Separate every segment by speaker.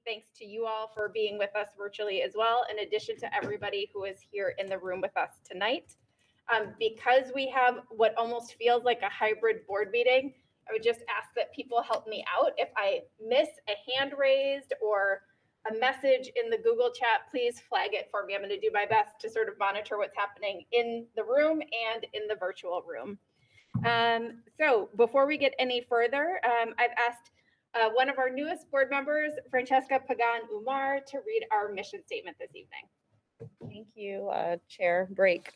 Speaker 1: thanks to you all for being with us virtually as well, in addition to everybody who is here in the room with us tonight. Because we have what almost feels like a hybrid board meeting, I would just ask that people help me out. If I miss a hand raised or a message in the Google chat, please flag it for me. I'm going to do my best to sort of monitor what's happening in the room and in the virtual room. So before we get any further, I've asked one of our newest board members, Francesca Pagan-Umar, to read our mission statement this evening.
Speaker 2: Thank you, Chair Brake.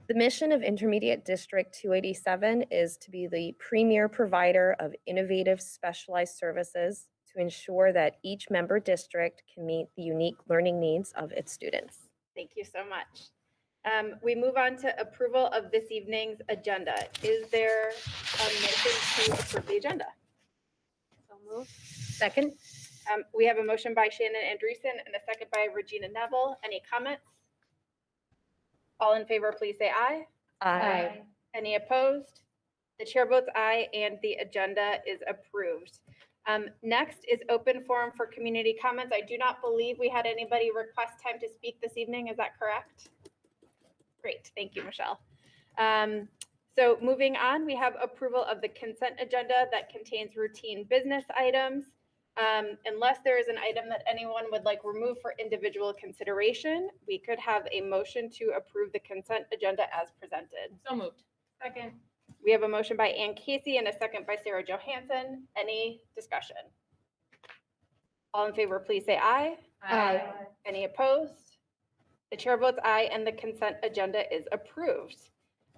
Speaker 2: The mission of Intermediate District 287 is to be the premier provider of innovative specialized services to ensure that each member district can meet the unique learning needs of its students.
Speaker 1: Thank you so much. We move on to approval of this evening's agenda. Is there a motion to approve the agenda?
Speaker 2: So moved. Second.
Speaker 1: We have a motion by Shannon Andreessen and a second by Regina Neville. Any comments? All in favor, please say aye.
Speaker 2: Aye.
Speaker 1: Any opposed? The chair votes aye, and the agenda is approved. Next is open forum for community comments. I do not believe we had anybody request time to speak this evening. Is that correct? Great. Thank you, Michelle. So moving on, we have approval of the consent agenda that contains routine business items. Unless there is an item that anyone would like removed for individual consideration, we could have a motion to approve the consent agenda as presented.
Speaker 2: So moved.
Speaker 1: Second. We have a motion by Ann Casey and a second by Sarah Johansson. Any discussion? All in favor, please say aye.
Speaker 2: Aye.
Speaker 1: Any opposed? The chair votes aye, and the consent agenda is approved.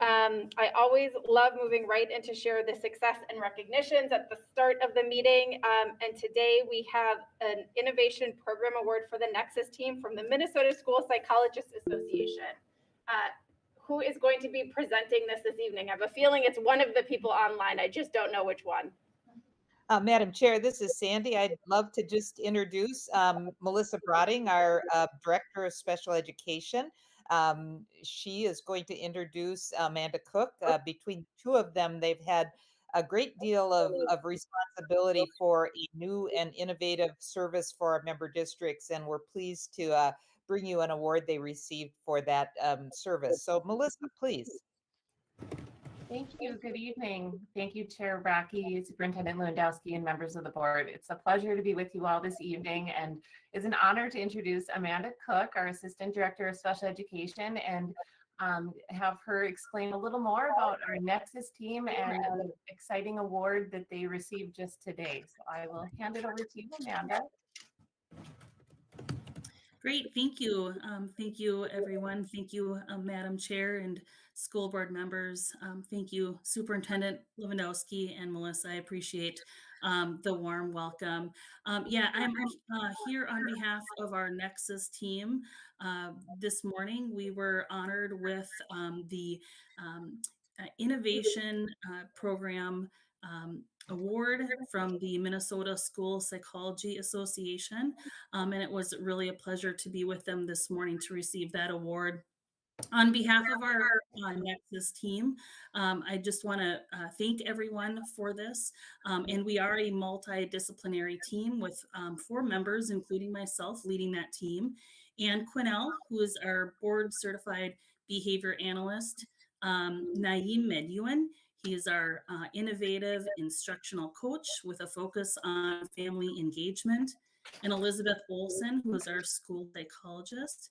Speaker 1: I always love moving right into share the success and recognitions at the start of the meeting. And today we have an Innovation Program Award for the Nexus team from the Minnesota School Psychologists Association. Who is going to be presenting this evening? I have a feeling it's one of the people online. I just don't know which one.
Speaker 3: Madam Chair, this is Sandy. I'd love to just introduce Melissa Broading, our Director of Special Education. She is going to introduce Amanda Cook. Between the two of them, they've had a great deal of responsibility for a new and innovative service for our member districts, and we're pleased to bring you an award they received for that service. So Melissa, please.
Speaker 4: Thank you. Good evening. Thank you, Chair Brackey, Superintendent Lewandowski, and members of the board. It's a pleasure to be with you all this evening, and it's an honor to introduce Amanda Cook, our Assistant Director of Special Education, and have her explain a little more about our Nexus team and the exciting award that they received just today. So I will hand it over to you, Amanda.
Speaker 5: Great, thank you. Thank you, everyone. Thank you, Madam Chair and school board members. Thank you, Superintendent Lewandowski and Melissa. I appreciate the warm welcome. Yeah, I'm here on behalf of our Nexus team. This morning, we were honored with the Innovation Program Award from the Minnesota School Psychology Association. And it was really a pleasure to be with them this morning to receive that award. On behalf of our Nexus team, I just want to thank everyone for this. And we are a multidisciplinary team with 4 members, including myself, leading that team. And Quinnell, who is our board certified behavior analyst, Naeem Medyuan. He is our innovative instructional coach with a focus on family engagement, and Elizabeth Olson, who is our school psychologist.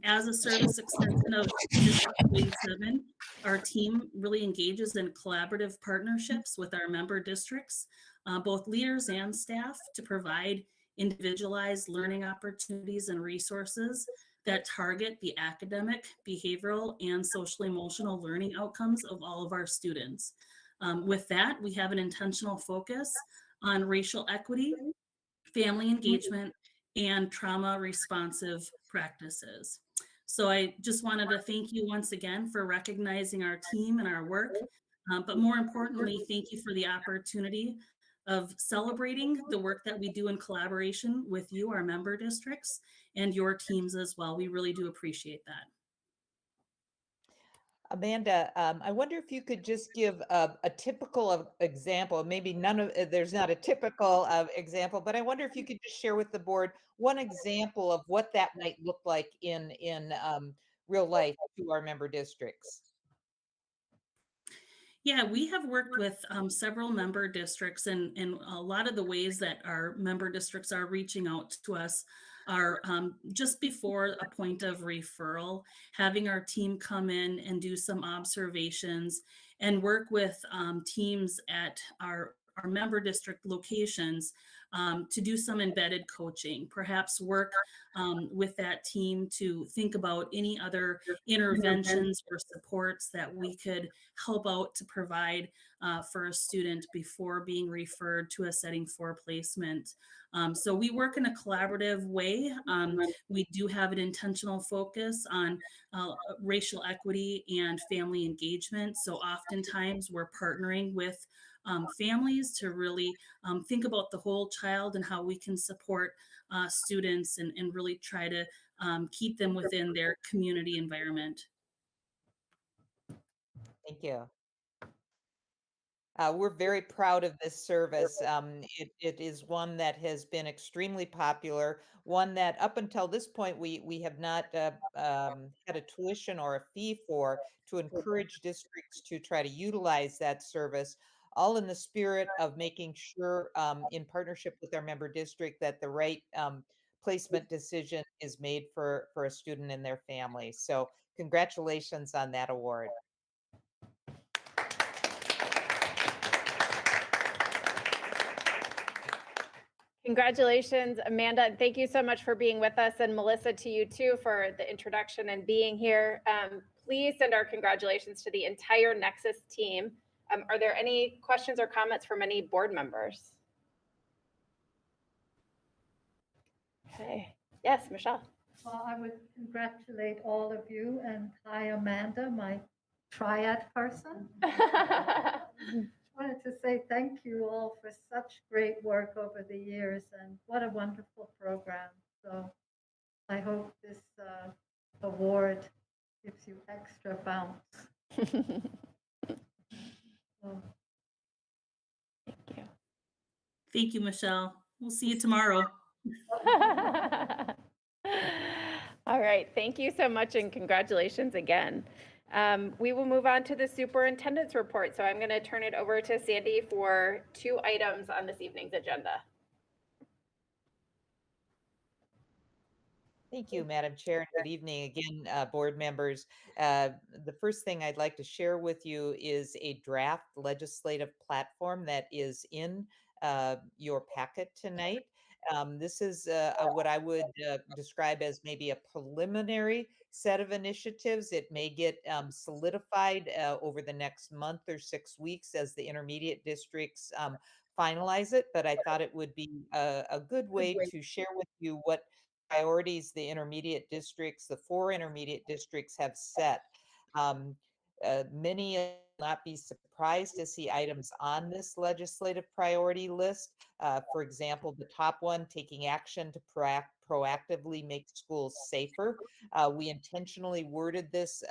Speaker 5: As a service extension of District 87, our team really engages in collaborative partnerships with our member districts, both leaders and staff, to provide individualized learning opportunities and resources that target the academic, behavioral, and social emotional learning outcomes of all of our students. With that, we have an intentional focus on racial equity, family engagement, and trauma responsive practices. So I just wanted to thank you once again for recognizing our team and our work, but more importantly, thank you for the opportunity of celebrating the work that we do in collaboration with you, our member districts, and your teams as well. We really do appreciate
Speaker 3: Amanda, I wonder if you could just give a typical example. Maybe none of there's not a typical example, but I wonder if you could just share with the board one example of what that might look like in real life to our member districts.
Speaker 5: Yeah, we have worked with several member districts, and a lot of the ways that our member districts are reaching out to us are just before a point of referral, having our team come in and do some observations and work with teams at our member district locations to do some embedded coaching, perhaps work with that team to think about any other interventions or supports that we could help out to provide for a student before being referred to a setting for placement. So we work in a collaborative way. We do have an intentional focus on racial equity and family engagement. So oftentimes we're partnering with families to really think about the whole child and how we can support students and really try to keep them within their community environment.
Speaker 3: Thank you. We're very proud of this service. It is one that has been extremely popular, one that up until this point we have not had a tuition or a fee for to encourage districts to try to utilize that service, all in the spirit of making sure in partnership with our member district that the right placement decision is made for a student and their family. So congratulations on that award.
Speaker 1: Congratulations, Amanda, and thank you so much for being with us, and Melissa, to you too for the introduction and being here. Please send our congratulations to the entire Nexus team. Are there any questions or comments from any board members? Okay, yes, Michelle.
Speaker 6: Well, I would congratulate all of you, and hi, Amanda, my triad person. Wanted to say thank you all for such great work over the years, and what a wonderful program. So I hope this award gives you extra bounce. So,
Speaker 1: Thank you.
Speaker 5: Thank you, Michelle. We'll see you tomorrow.
Speaker 1: All right, thank you so much and congratulations again. We will move on to the superintendent's report. So I'm going to turn it over to Sandy for 2 items on this evening's agenda.
Speaker 3: Thank you, Madam Chair, and good evening again, board members. The first thing I'd like to share with you is a draft legislative platform that is in your packet tonight. This is what I would describe as maybe a preliminary set of initiatives. It may get solidified over the next month or 6 weeks as the intermediate districts finalize it, but I thought it would be a good way to share with you what priorities the intermediate districts, the 4 intermediate districts have set. Many will not be surprised to see items on this legislative priority list. For example, the top one, taking action to proactively make schools safer. We intentionally worded this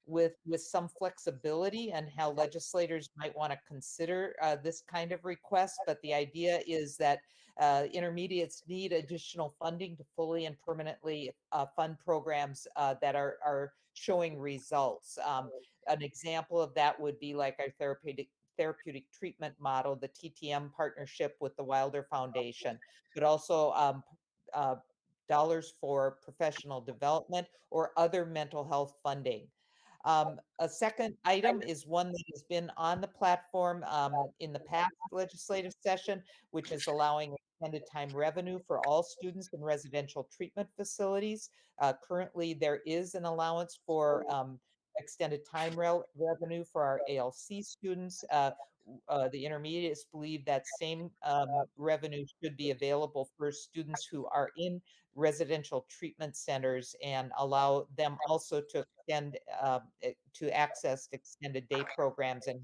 Speaker 3: with some flexibility and how legislators might want to consider this kind of request. But the idea is that intermediates need additional funding to fully and permanently fund programs that are showing results. An example of that would be like our therapeutic treatment model, the TTM partnership with the Wilder Foundation, but also dollars for professional development or other mental health funding. A second item is one that has been on the platform in the past legislative session, which is allowing extended time revenue for all students in residential treatment facilities. Currently, there is an allowance for extended time revenue for our ALC students. The intermediates believe that same revenue should be available for students who are in residential treatment centers and allow them also to extend to access extended day programs and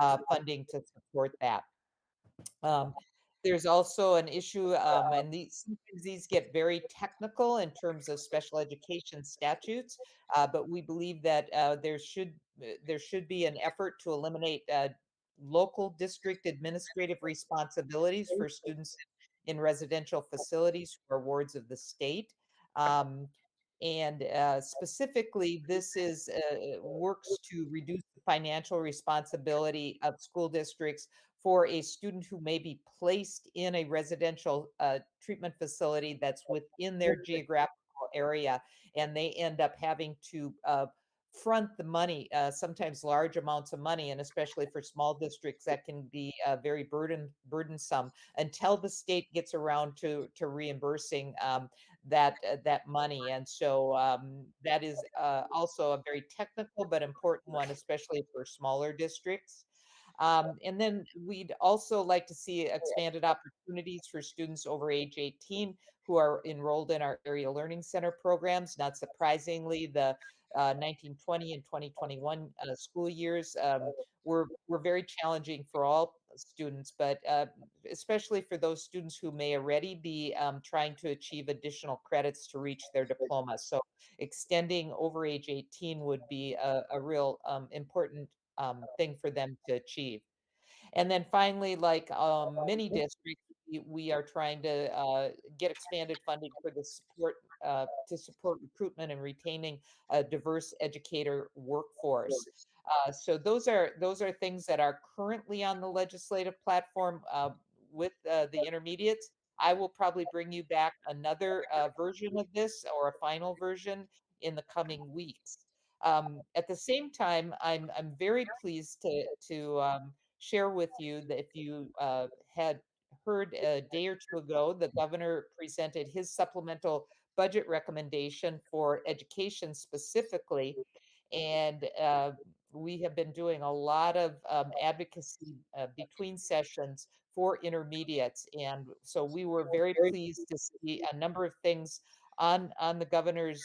Speaker 3: have funding to support that. There's also an issue, and sometimes these get very technical in terms of special education statutes, but we believe that there should be an effort to eliminate local district administrative responsibilities for students in residential facilities who are wards of the state. Um, and specifically, this is works to reduce the financial responsibility of school districts for a student who may be placed in a residential treatment facility that's within their geographical area, and they end up having to front the money, sometimes large amounts of money, and especially for small districts, that can be very burdensome until the state gets around to reimbursing that money. And so that is also a very technical but important one, especially for smaller districts. And then we'd also like to see expanded opportunities for students over age 18 who are enrolled in our area learning center programs. Not surprisingly, the 1920 and 2021 school years were very challenging for all students, but especially for those students who may already be trying to achieve additional credits to reach their diploma. So extending over age 18 would be a real important thing for them to achieve. And then finally, like many districts, we are trying to get expanded funding for the support to support recruitment and retaining a diverse educator workforce. So those are things that are currently on the legislative platform with the intermediates. I will probably bring you back another version of this or a final version in the coming weeks. At the same time, I'm very pleased to share with you that if you had heard a day or two ago, the governor presented his supplemental budget recommendation for education specifically. And we have been doing a lot of advocacy between sessions for intermediates. And so we were very pleased to see a number of things on the governor's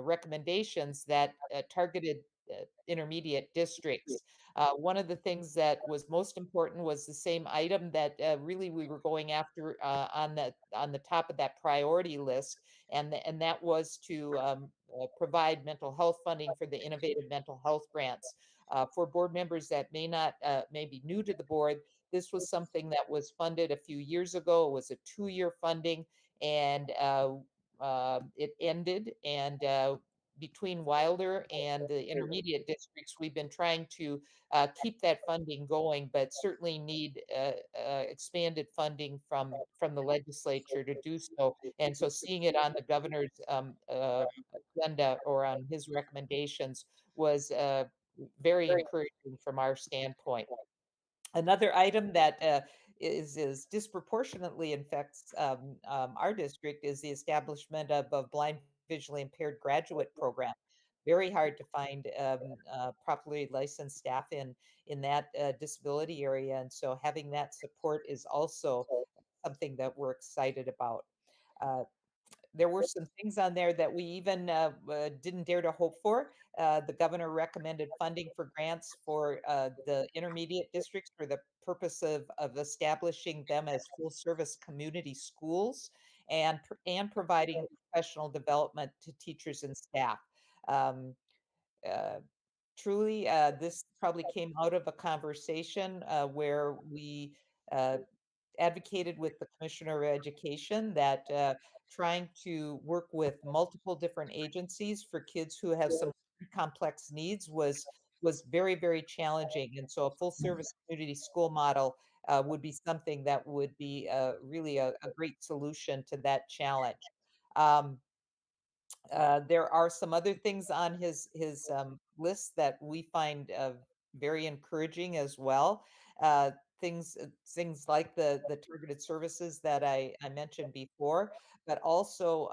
Speaker 3: recommendations that targeted intermediate districts. One of the things that was most important was the same item that really we were going after on the top of that priority list, and that was to provide mental health funding for the innovative mental health grants. For board members that may be new to the board, this was something that was funded a few years ago. It was a 2-year funding, and it ended. And between Wilder and the intermediate districts, we've been trying to keep that funding going, but certainly need expanded funding from the legislature to do so. And so seeing it on the governor's agenda or on his recommendations was very encouraging from our standpoint. Another item that is disproportionately affects our district is the establishment of a blind visually impaired graduate program. Very hard to find properly licensed staff in that disability area, and so having that support is also something that we're excited about. Uh, there were some things on there that we even didn't dare to hope for. The governor recommended funding for grants for the intermediate districts for the purpose of establishing them as full service community schools and providing professional development to teachers and staff. Um, uh, Truly, this probably came out of a conversation where we advocated with the Commissioner of Education that trying to work with multiple different agencies for kids who have some complex needs was very, very challenging. And so a full service community school model would be something that would be really a great solution to that challenge. Um, there are some other things on his list that we find very encouraging as well. Things like the targeted services that I mentioned before, but also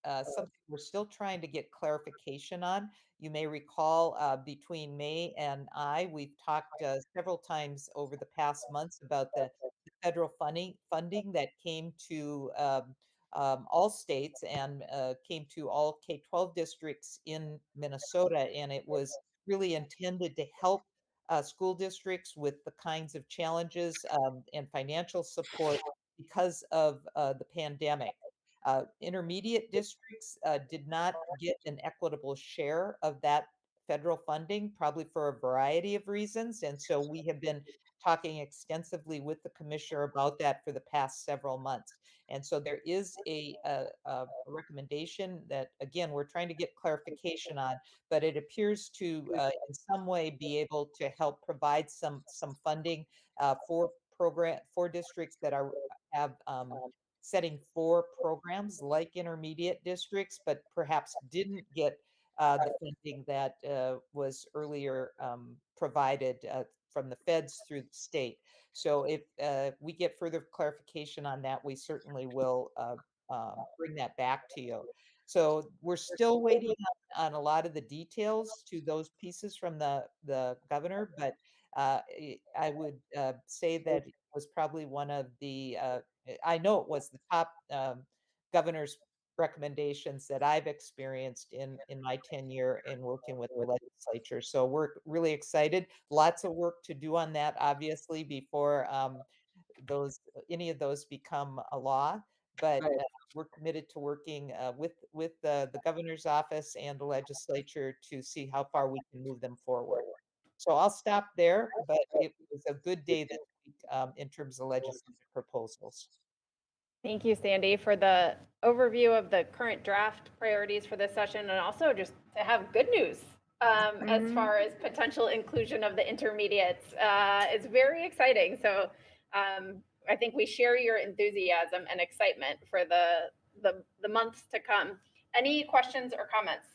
Speaker 3: something we're still trying to get clarification on. You may recall between May and we've talked several times over the past months about the federal funding that came to all states and came to all K-12 districts in Minnesota, and it was really intended to help school districts with the kinds of challenges and financial support because of the pandemic. Intermediate districts did not get an equitable share of that federal funding, probably for a variety of reasons. And so we have been talking extensively with the commissioner about that for the past several months. And so there is a recommendation that, again, we're trying to get clarification on, but it appears to, in some way, be able to help provide some funding for districts that have setting for programs like intermediate districts, but perhaps didn't get the funding that was earlier provided from the feds through the state. So if we get further clarification on that, we certainly will bring that back to you. So we're still waiting on a lot of the details to those pieces from the governor, but I would say that it was probably one of the, I know it was the top governor's recommendations that I've experienced in my tenure in working with the legislature. So we're really excited. Lots of work to do on that, obviously, before any of those become a law. But we're committed to working with the governor's office and the legislature to see how far we can move them forward. So I'll stop there, but it was a good day this week in terms of legislative proposals.
Speaker 1: Thank you, Sandy, for the overview of the current draft priorities for this session, and also just to have good news as far as potential inclusion of the intermediates. It's very exciting. So I think we share your enthusiasm and excitement for the months to come. Any questions or comments?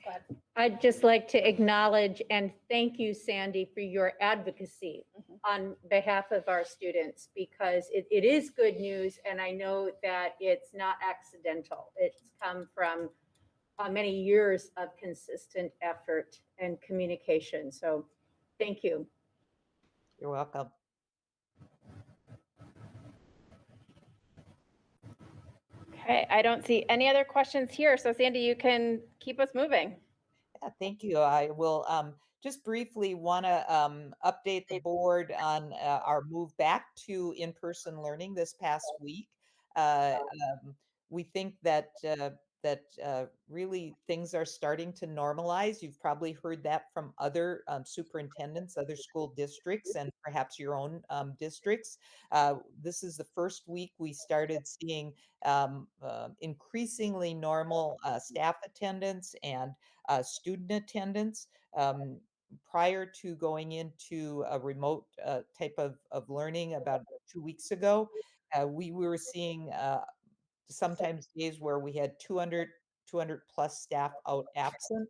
Speaker 1: Go ahead.
Speaker 7: I'd just like to acknowledge and thank you, Sandy, for your advocacy on behalf of our students, because it is good news, and I know that it's not accidental. It's come from many years of consistent effort and communication. So thank you.
Speaker 3: You're welcome.
Speaker 1: Okay, I don't see any other questions here. So Sandy, you can keep us moving.
Speaker 3: Yeah, thank you. I will just briefly want to update the board on our move back to in-person learning this past week. We think that really things are starting to normalize. You've probably heard that from other superintendents, other school districts, and perhaps your own districts. This is the first week we started seeing increasingly normal staff attendance and student attendance. Prior to going into a remote type of learning about 2 weeks ago, we were seeing sometimes days where we had 200 plus staff out absent.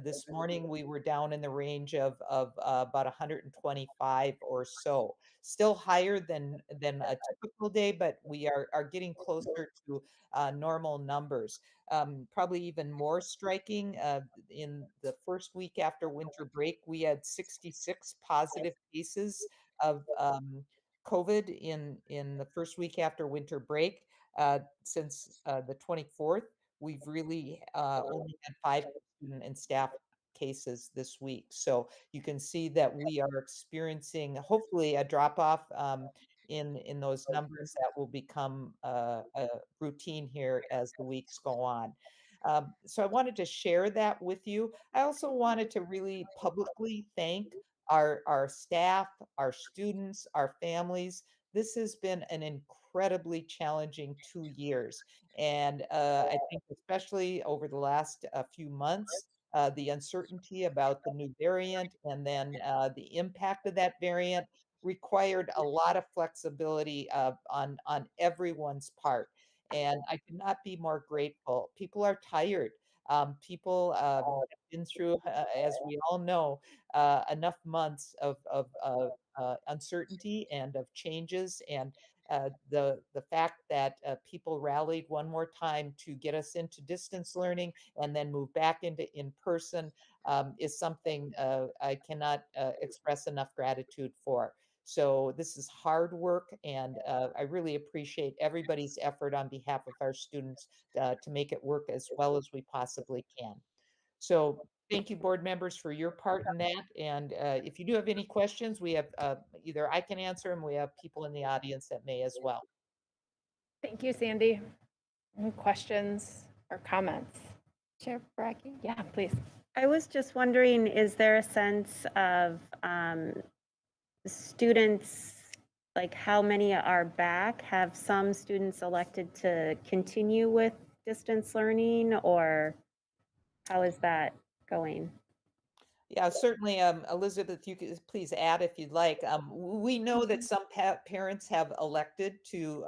Speaker 3: This morning we were down in the range of about 125 or so. Still higher than a typical day, but we are getting closer to normal numbers. Probably even more striking, in the first week after winter break, we had 66 positive cases of COVID in the first week after winter break. Since the 24th, we've really only had 5 student and staff cases this week. So you can see that we are experiencing, hopefully, a drop off in those numbers that will become a routine here as the weeks go on. So I wanted to share that with you. I also wanted to really publicly thank our staff, our students, our families. This has been an incredibly challenging 2 years. And I think especially over the last few months, the uncertainty about the new variant and then the impact of that variant required a lot of flexibility on everyone's part. And I could not be more grateful. People are tired. People have been through, as we all know, enough months of uncertainty and of changes, and the fact that people rallied one more time to get us into distance learning and then move back into in person is something I cannot express enough gratitude for. So this is hard work, and I really appreciate everybody's effort on behalf of our students to make it work as well as we possibly can. So thank you, board members, for your part in that. And if you do have any questions, we have either I can answer them. We have people in the audience that may as well.
Speaker 1: Thank you, Sandy. Any questions or comments?
Speaker 8: Chair Brackey?
Speaker 1: Yeah, please.
Speaker 8: I was just wondering, is there a sense of students, like how many are back? Have some students elected to continue with distance learning, or how is that going?
Speaker 3: Yeah, certainly, Elizabeth, you could please add if you'd like. We know that some parents have elected to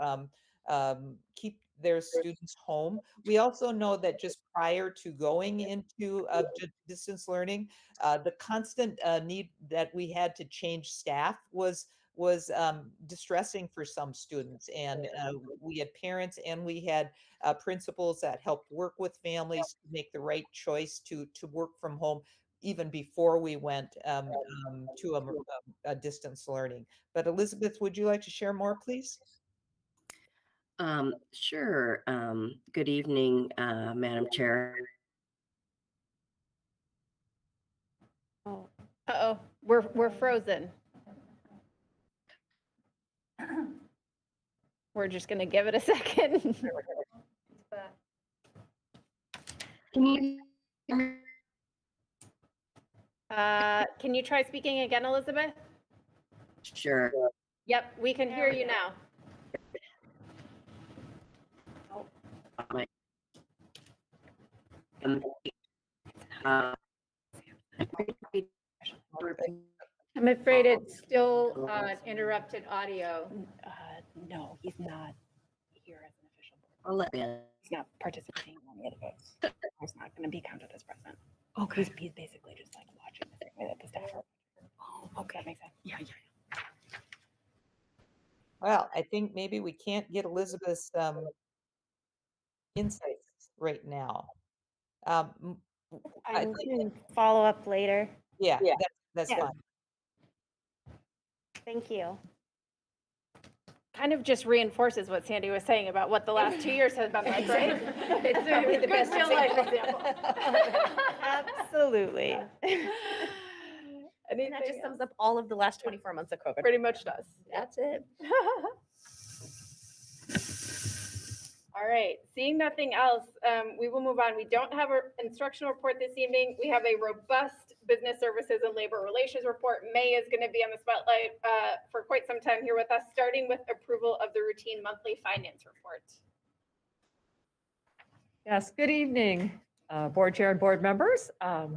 Speaker 3: keep their students home. We also know that just prior to going into distance learning, the constant need that we had to change staff was distressing for some students. And we had parents and we had principals that helped work with families to make the right choice to work from home even before we went to a distance learning. But Elizabeth, would you like to share more, please?
Speaker 9: Sure. Good evening, Madam Chair.
Speaker 8: Oh,
Speaker 1: Uh-oh, we're frozen. We're just gonna give it a second.
Speaker 9: Can you hear me?
Speaker 1: Can you try speaking again, Elizabeth?
Speaker 9: Sure.
Speaker 1: Yep, we can hear you now.
Speaker 9: My- um, uh,
Speaker 7: I'm afraid it's still interrupted audio.
Speaker 2: No, he's not here as an official board.
Speaker 9: I'll let in.
Speaker 2: He's not participating in any of the votes. He's not going to be counted as present.
Speaker 7: Okay.
Speaker 2: He's basically just like watching the same way that the staff are.
Speaker 7: Oh,
Speaker 2: Okay. That makes sense.
Speaker 7: Yeah.
Speaker 3: Well, I think maybe we can't get Elizabeth's insights right now. I
Speaker 8: I
Speaker 3: think,
Speaker 8: can follow up later.
Speaker 3: yeah, that's
Speaker 8: Yeah.
Speaker 3: fine.
Speaker 8: Thank you.
Speaker 1: Kind of just reinforces what Sandy was saying about what the last 2 years has been like, right?
Speaker 7: It's certainly the best
Speaker 1: Good real life
Speaker 7: example.
Speaker 8: Absolutely.
Speaker 2: And that just sums up all of the last 24 months of COVID.
Speaker 1: Pretty much does.
Speaker 2: That's it.
Speaker 1: All right, seeing nothing else, we will move on. We don't have an instructional report this evening. We have a robust business services and labor relations report. May is going to be on the spotlight for quite some time here with us, starting with approval of the routine monthly finance report.
Speaker 10: Yes, good evening, board chair and board members.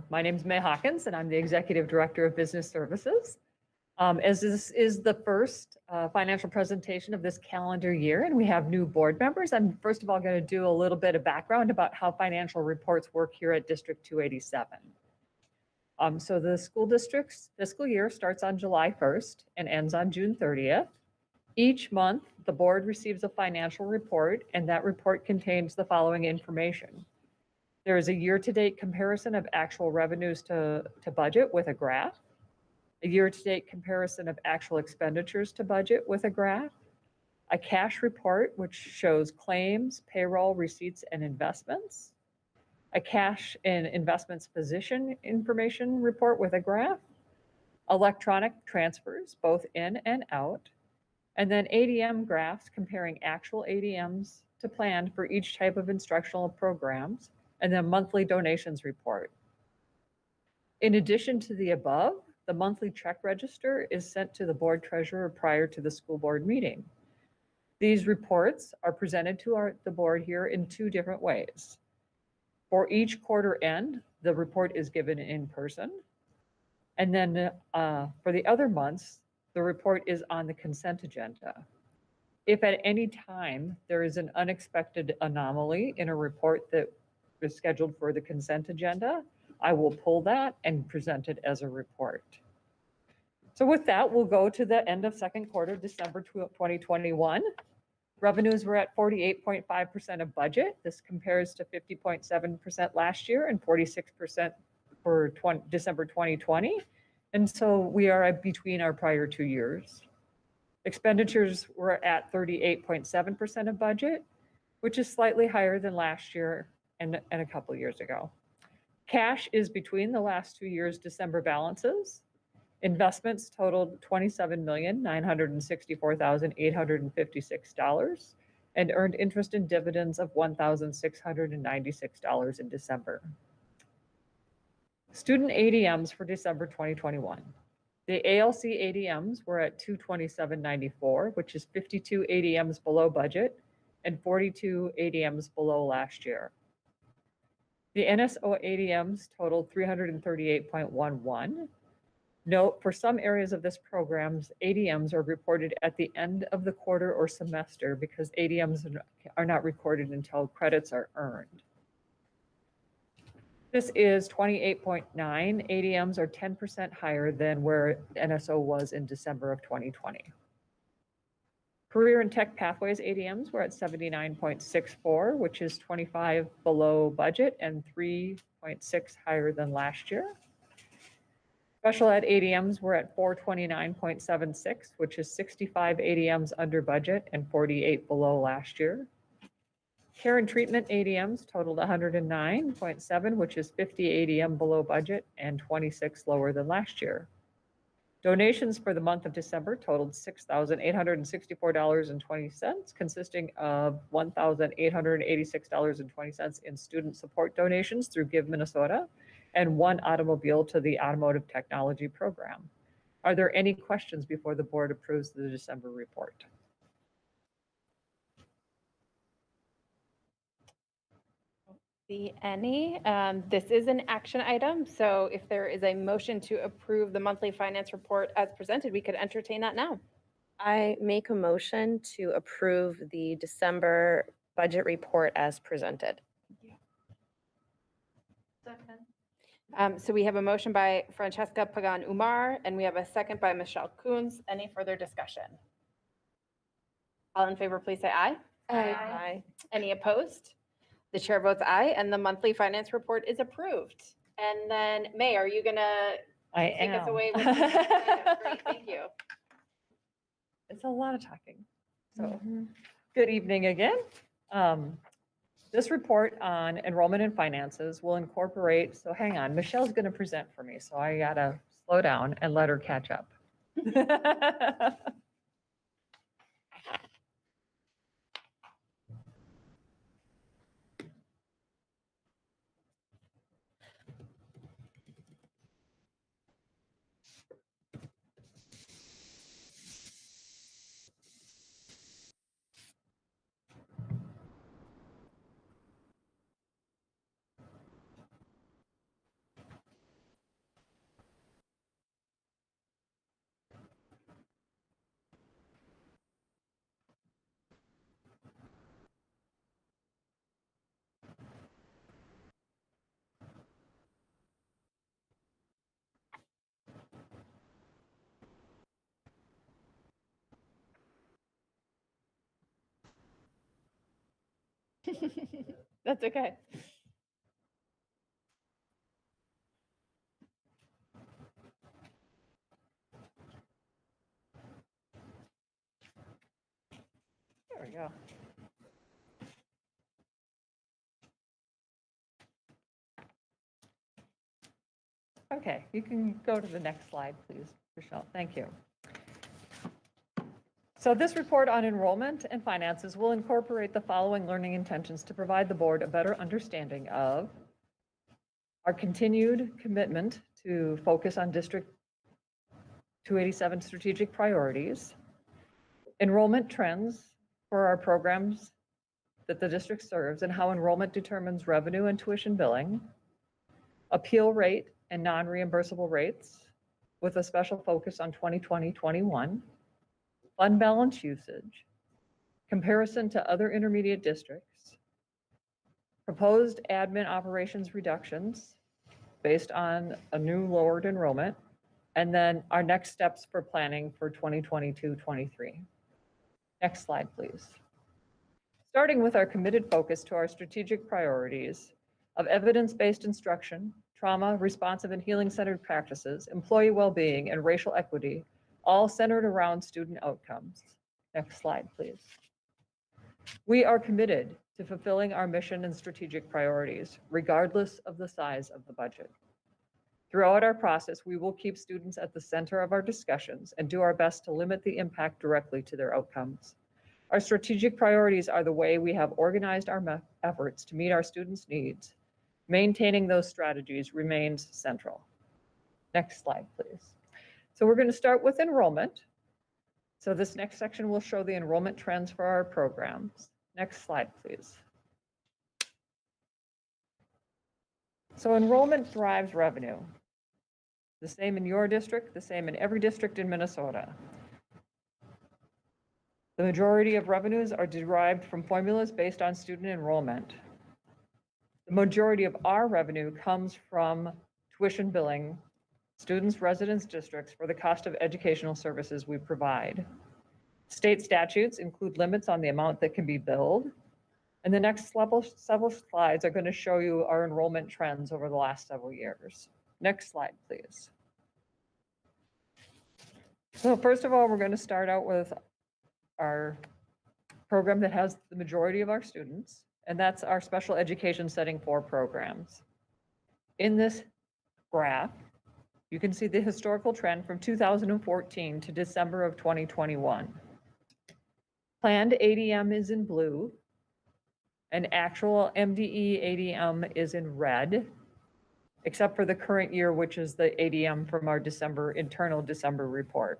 Speaker 10: My name is May Hawkins, and I'm the Executive Director of Business Services. As this is the first financial presentation of this calendar year, and we have new board members, I'm first of all going to do a little bit of background about how financial reports work here at District 287. So the school district's fiscal year starts on July 1st and ends on June 30th. Each month, the board receives a financial report, and that report contains the following information. There is a year-to-date comparison of actual revenues to budget with a graph, a year-to-date comparison of actual expenditures to budget with a graph, a cash report, which shows claims, payroll, receipts, and investments, a cash and investments position information report with a graph, electronic transfers, both in and out, and then ADM graphs comparing actual ADMs to planned for each type of instructional programs, and then monthly donations report. In addition to the above, the monthly check register is sent to the board treasurer prior to the school board meeting. These reports are presented to the board here in two different ways. For each quarter end, the report is given in person. And then for the other months, the report is on the consent agenda. If at any time there is an unexpected anomaly in a report that is scheduled for the consent agenda, I will pull that and present it as a report. So with that, we'll go to the end of second quarter, December 2021. Revenues were at 48.5% of budget. This compares to 50.7% last year and 46% for December 2020. And so we are between our prior 2 years. Expenditures were at 38.7% of budget, which is slightly higher than last year and a couple years ago. Cash is between the last 2 years' December balances. Investments totaled $27,964,856 and earned interest and dividends of $1,696 in December. Student ADMs for December 2021. The ALC ADMs were at 227.94, which is 52 ADMs below budget and 42 ADMs below last year. The NSO ADMs totaled 338.11. Note, for some areas of this program's ADMs are reported at the end of the quarter or semester because ADMs are not recorded until credits are earned. This is 28.9 ADMs, or 10% higher than where NSO was in December of 2020. Career and Tech Pathways ADMs were at 79.64, which is 25 below budget and 3.6 higher than last year. Special Ed ADMs were at 429.76, which is 65 ADMs under budget and 48 below last year. Care and Treatment ADMs totaled 109.7, which is 50 ADM below budget and 26 lower than last year. Donations for the month of December totaled $6,864.20, consisting of $1,886.20 in student support donations through Give Minnesota and 1 automobile to the Automotive Technology Program. Are there any questions before the board approves the December report?
Speaker 1: See any. This is an action item, so if there is a motion to approve the monthly finance report as presented, we could entertain that now.
Speaker 2: I make a motion to approve the December budget report as presented.
Speaker 6: Second.
Speaker 1: So we have a motion by Francesca Pagan Umar, and we have a second by Michelle Coons. Any further discussion? All in favor, please say aye.
Speaker 2: Aye.
Speaker 1: Any opposed? The chair votes aye, and the monthly finance report is approved. And then, May, are you gonna
Speaker 10: I
Speaker 1: take us
Speaker 10: am.
Speaker 1: away with the next item? Great, thank you.
Speaker 10: It's a lot of talking. So, good evening again. This report on enrollment and finances will incorporate, so hang on, Michelle's going to present for me, so I gotta slow down and let her catch up.
Speaker 1: That's okay.
Speaker 10: There we go. Okay, you can go to the next slide, please, Michelle. Thank you. So this report on enrollment and finances will incorporate the following learning intentions to provide the board a better understanding of our continued commitment to focus on District 287 strategic priorities, enrollment trends for our programs that the district serves and how enrollment determines revenue and tuition billing, appeal rate and non-reimbursable rates with a special focus on 2020-21, fund balance usage, comparison to other intermediate districts, proposed admin operations reductions based on a new lowered enrollment, and then our next steps for planning for 2022-23. Next slide, please. Starting with our committed focus to our strategic priorities of evidence-based instruction, trauma, responsive and healing-centered practices, employee well-being, and racial equity, all centered around student outcomes. Next slide, please. We are committed to fulfilling our mission and strategic priorities, regardless of the size of the budget. Throughout our process, we will keep students at the center of our discussions and do our best to limit the impact directly to their outcomes. Our strategic priorities are the way we have organized our efforts to meet our students' needs. Maintaining those strategies remains central. Next slide, please. So we're going to start with enrollment. So this next section will show the enrollment trends for our programs. Next slide, please. So enrollment drives revenue. The same in your district, the same in every district in Minnesota. The majority of revenues are derived from formulas based on student enrollment. The majority of our revenue comes from tuition billing, students' residence districts for the cost of educational services we provide. State statutes include limits on the amount that can be billed. And the next several slides are going to show you our enrollment trends over the last several years. Next slide, please. So first of all, we're going to start out with our program that has the majority of our students, and that's our special education setting 4 programs. In this graph, you can see the historical trend from 2014 to December of 2021. Planned ADM is in blue, and actual MDE ADM is in red, except for the current year, which is the ADM from our internal December report.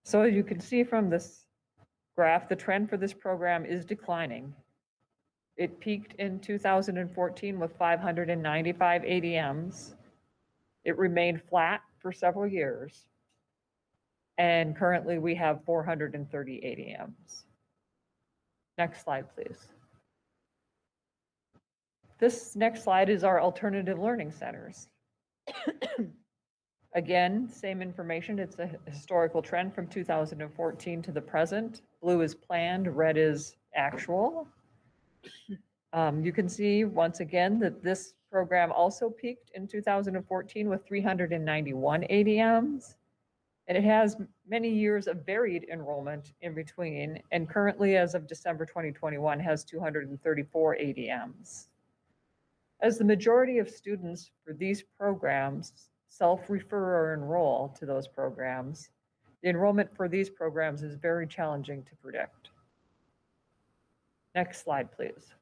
Speaker 10: So as you can see from this graph, the trend for this program is declining. It peaked in 2014 with 595 ADMs. It remained flat for several years. And currently we have 430 ADMs. Next slide, please. This next slide is our alternative learning centers. Again, same information. It's a historical trend from 2014 to the present. Blue is planned, red is actual. You can see once again that this program also peaked in 2014 with 391 ADMs. And it has many years of varied enrollment in between, and currently, as of December 2021, has 234 ADMs. As the majority of students for these programs self-refer or enroll to those programs, the enrollment for these programs is very challenging to predict. Next slide, please.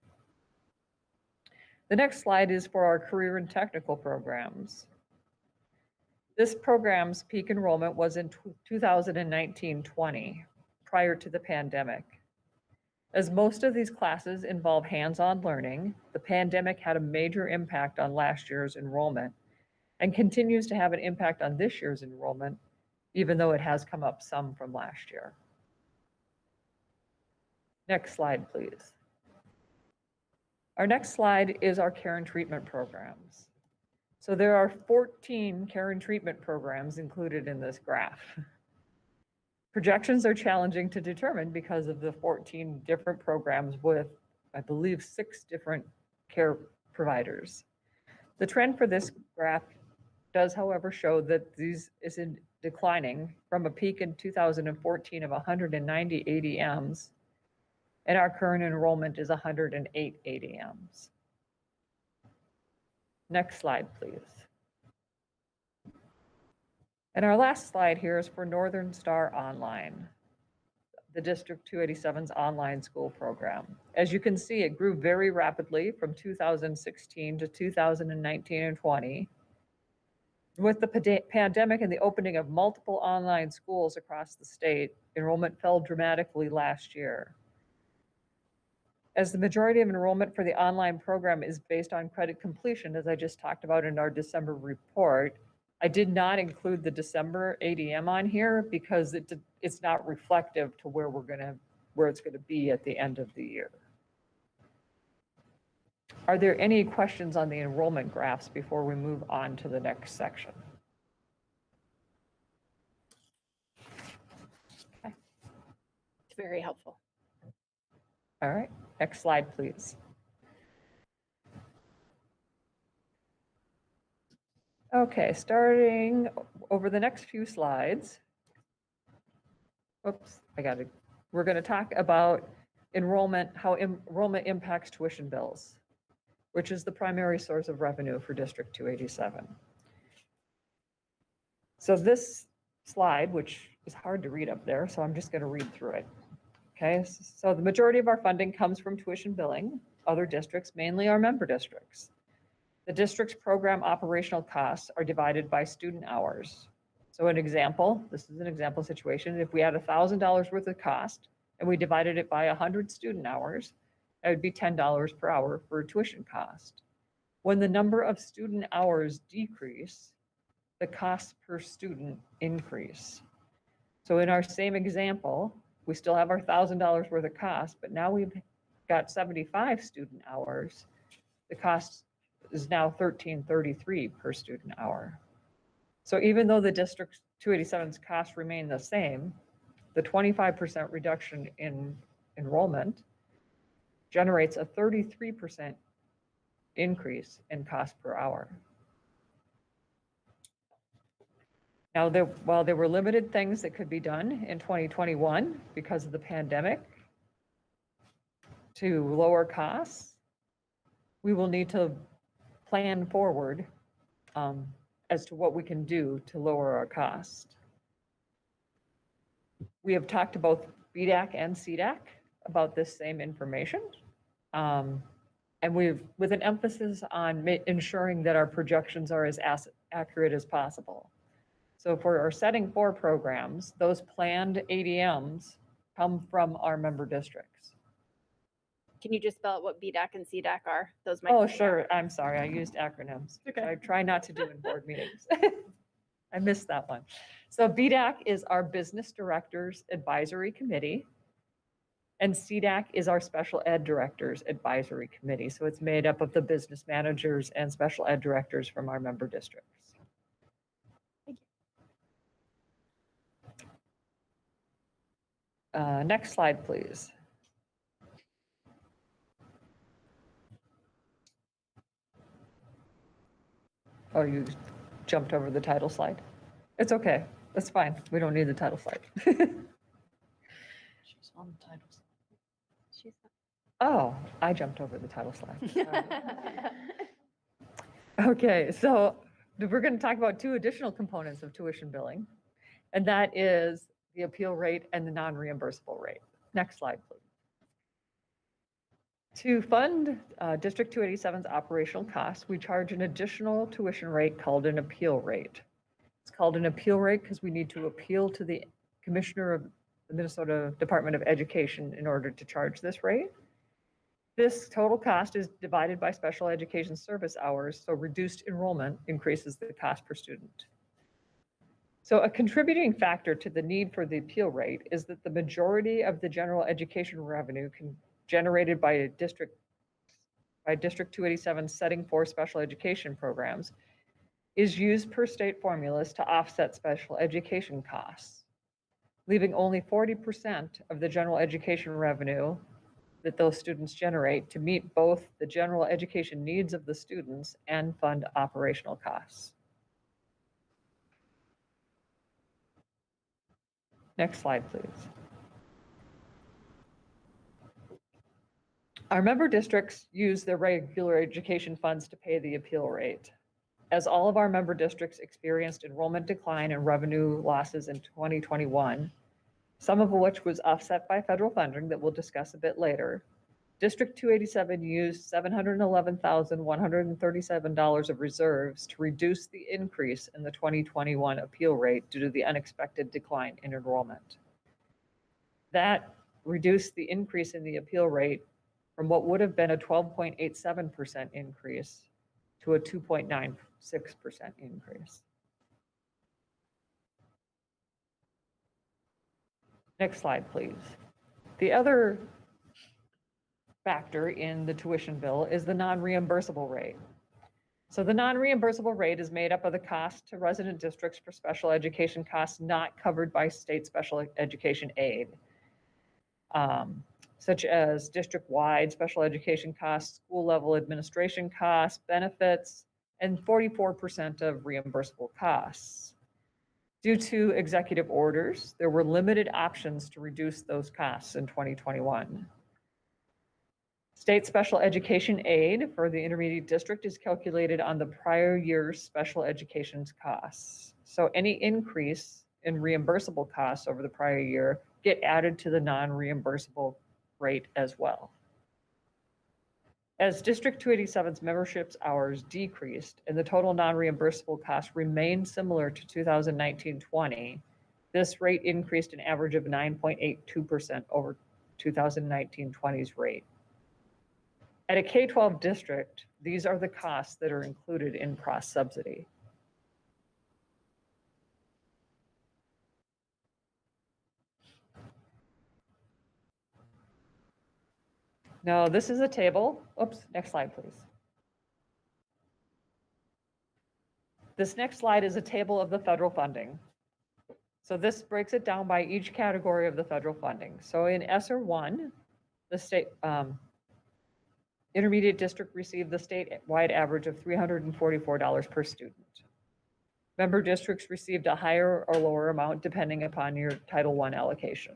Speaker 10: The next slide is for our career and technical programs. This program's peak enrollment was in 2019-20, prior to the pandemic. As most of these classes involve hands-on learning, the pandemic had a major impact on last year's enrollment and continues to have an impact on this year's enrollment, even though it has come up some from last year. Next slide, please. Our next slide is our care and treatment programs. So there are 14 care and treatment programs included in this graph. Projections are challenging to determine because of the 14 different programs with, I believe, 6 different care providers. The trend for this graph does, however, show that these is declining from a peak in 2014 of 190 ADMs, and our current enrollment is 108 ADMs. Next slide, please. And our last slide here is for Northern Star Online, the District 287's online school program. As you can see, it grew very rapidly from 2016 to 2019 and 20. With the pandemic and the opening of multiple online schools across the state, enrollment fell dramatically last year. As the majority of enrollment for the online program is based on credit completion, as I just talked about in our December report, I did not include the December ADM on here because it's not reflective to where it's gonna be at the end of the year. Are there any questions on the enrollment graphs before we move on to the next section? Okay.
Speaker 7: It's very helpful.
Speaker 10: All right, next slide, please. Okay, starting over the next few slides. Oops, we're gonna talk about how enrollment impacts tuition bills, which is the primary source of revenue for District 287. So this slide, which is hard to read up there, so I'm just going to read through it. Okay, so the majority of our funding comes from tuition billing. Other districts, mainly our member districts. The district's program operational costs are divided by student hours. So an example, this is an example situation. If we had $1,000 worth of cost and we divided it by 100 student hours, that would be $10 per hour for tuition cost. When the number of student hours decrease, the costs per student increase. So in our same example, we still have our $1,000 worth of cost, but now we've got 75 student hours. The cost is now $13.33 per student hour. So even though the District 287's costs remain the same, the 25% reduction in enrollment generates a 33% increase in cost per hour. Now, while there were limited things that could be done in 2021 because of the pandemic to lower costs, we will need to plan forward as to what we can do to lower our cost. We have talked to both BDAC and CDAC about this same information. And with an emphasis on ensuring that our projections are as accurate as possible. So for our setting 4 programs, those planned ADMs come from our member districts.
Speaker 1: Can you just spell out what BDAC and CDAC are? Those might.
Speaker 10: Oh, sure. I'm sorry. I used acronyms.
Speaker 1: Okay.
Speaker 10: I try not to do in board meetings. I missed that one. So BDAC is our Business Directors Advisory Committee. And CDAC is our Special Ed Directors Advisory Committee. So it's made up of the business managers and special ed directors from our member districts. Next slide, please. Oh, you jumped over the title slide. It's okay. That's fine. We don't need the title slide.
Speaker 2: She's on the title slide.
Speaker 10: Oh, I jumped over the title slide. Okay, so we're going to talk about 2 additional components of tuition billing, and that is the appeal rate and the non-reimbursable rate. Next slide, please. To fund District 287's operational costs, we charge an additional tuition rate called an appeal rate. It's called an appeal rate because we need to appeal to the Commissioner of the Minnesota Department of Education in order to charge this rate. This total cost is divided by special education service hours, so reduced enrollment increases the cost per student. So a contributing factor to the need for the appeal rate is that the majority of the general education revenue generated by District 287 setting 4 special education programs is used per state formulas to offset special education costs, leaving only 40% of the general education revenue that those students generate to meet both the general education needs of the students and fund operational costs. Next slide, please. Our member districts use their regular education funds to pay the appeal rate. As all of our member districts experienced enrollment decline and revenue losses in 2021, some of which was offset by federal funding that we'll discuss a bit later, District 287 used $711,137 of reserves to reduce the increase in the 2021 appeal rate due to the unexpected decline in enrollment. That reduced the increase in the appeal rate from what would have been a 12.87% increase to a 2.96% increase. Next slide, please. The other factor in the tuition bill is the non-reimbursable rate. So the non-reimbursable rate is made up of the cost to resident districts for special education costs not covered by state special education aid, such as district-wide special education costs, school-level administration costs, benefits, and 44% of reimbursable costs. Due to executive orders, there were limited options to reduce those costs in 2021. State special education aid for the intermediate district is calculated on the prior year's special education costs. So any increase in reimbursable costs over the prior year get added to the non-reimbursable rate as well. As District 287's membership's hours decreased and the total non-reimbursable costs remained similar to 2019-20, this rate increased an average of 9.82% over 2019-20's rate. At a K-12 district, these are the costs that are included in cross-subsidy. Now, this is a table. Oops, next slide, please. This next slide is a table of the federal funding. So this breaks it down by each category of the federal funding. So in ESSER 1, the state intermediate district received the statewide average of $344 per student. Member districts received a higher or lower amount depending upon your Title I allocation.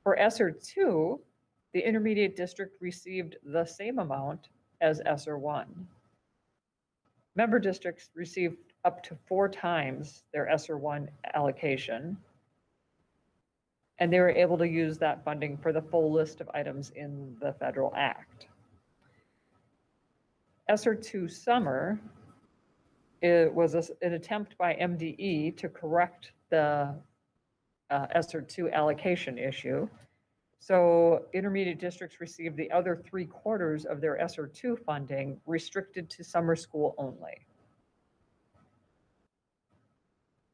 Speaker 10: For ESSER 2, the intermediate district received the same amount as ESSER 1. Member districts received up to 4 times their ESSER 1 allocation, and they were able to use that funding for the full list of items in the federal act. ESSER 2 summer, it was an attempt by MDE to correct the ESSER 2 allocation issue. So intermediate districts received the other 3/4 of their ESSER 2 funding restricted to summer school only.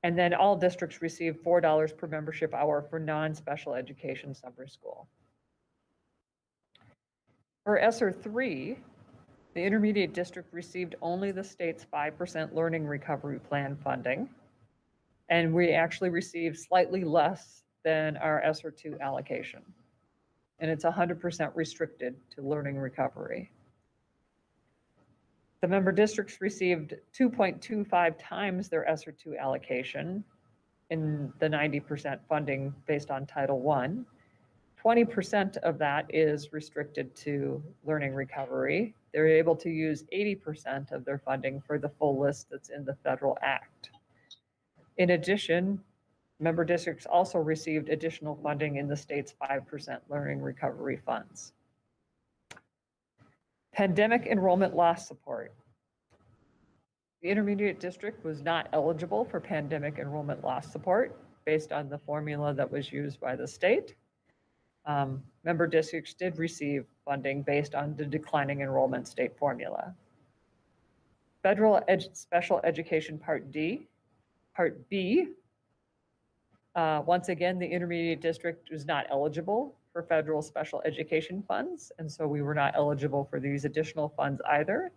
Speaker 10: And then all districts received $4 per membership hour for non-special education summer school. For ESSER 3, the intermediate district received only the state's 5% learning recovery plan funding. And we actually received slightly less than our ESSER 2 allocation. And it's 100% restricted to learning recovery. The member districts received 2.25 times their ESSER 2 allocation in the 90% funding based on Title I. 20% of that is restricted to learning recovery. They're able to use 80% of their funding for the full list that's in the federal act. In addition, member districts also received additional funding in the state's 5% learning recovery funds. Pandemic enrollment loss support. The intermediate district was not eligible for pandemic enrollment loss support based on the formula that was used by the state. Member districts did receive funding based on the declining enrollment state formula. Federal Special Education Part D, Part B. Once again, the intermediate district was not eligible for federal special education funds, and so we were not eligible for these additional funds either.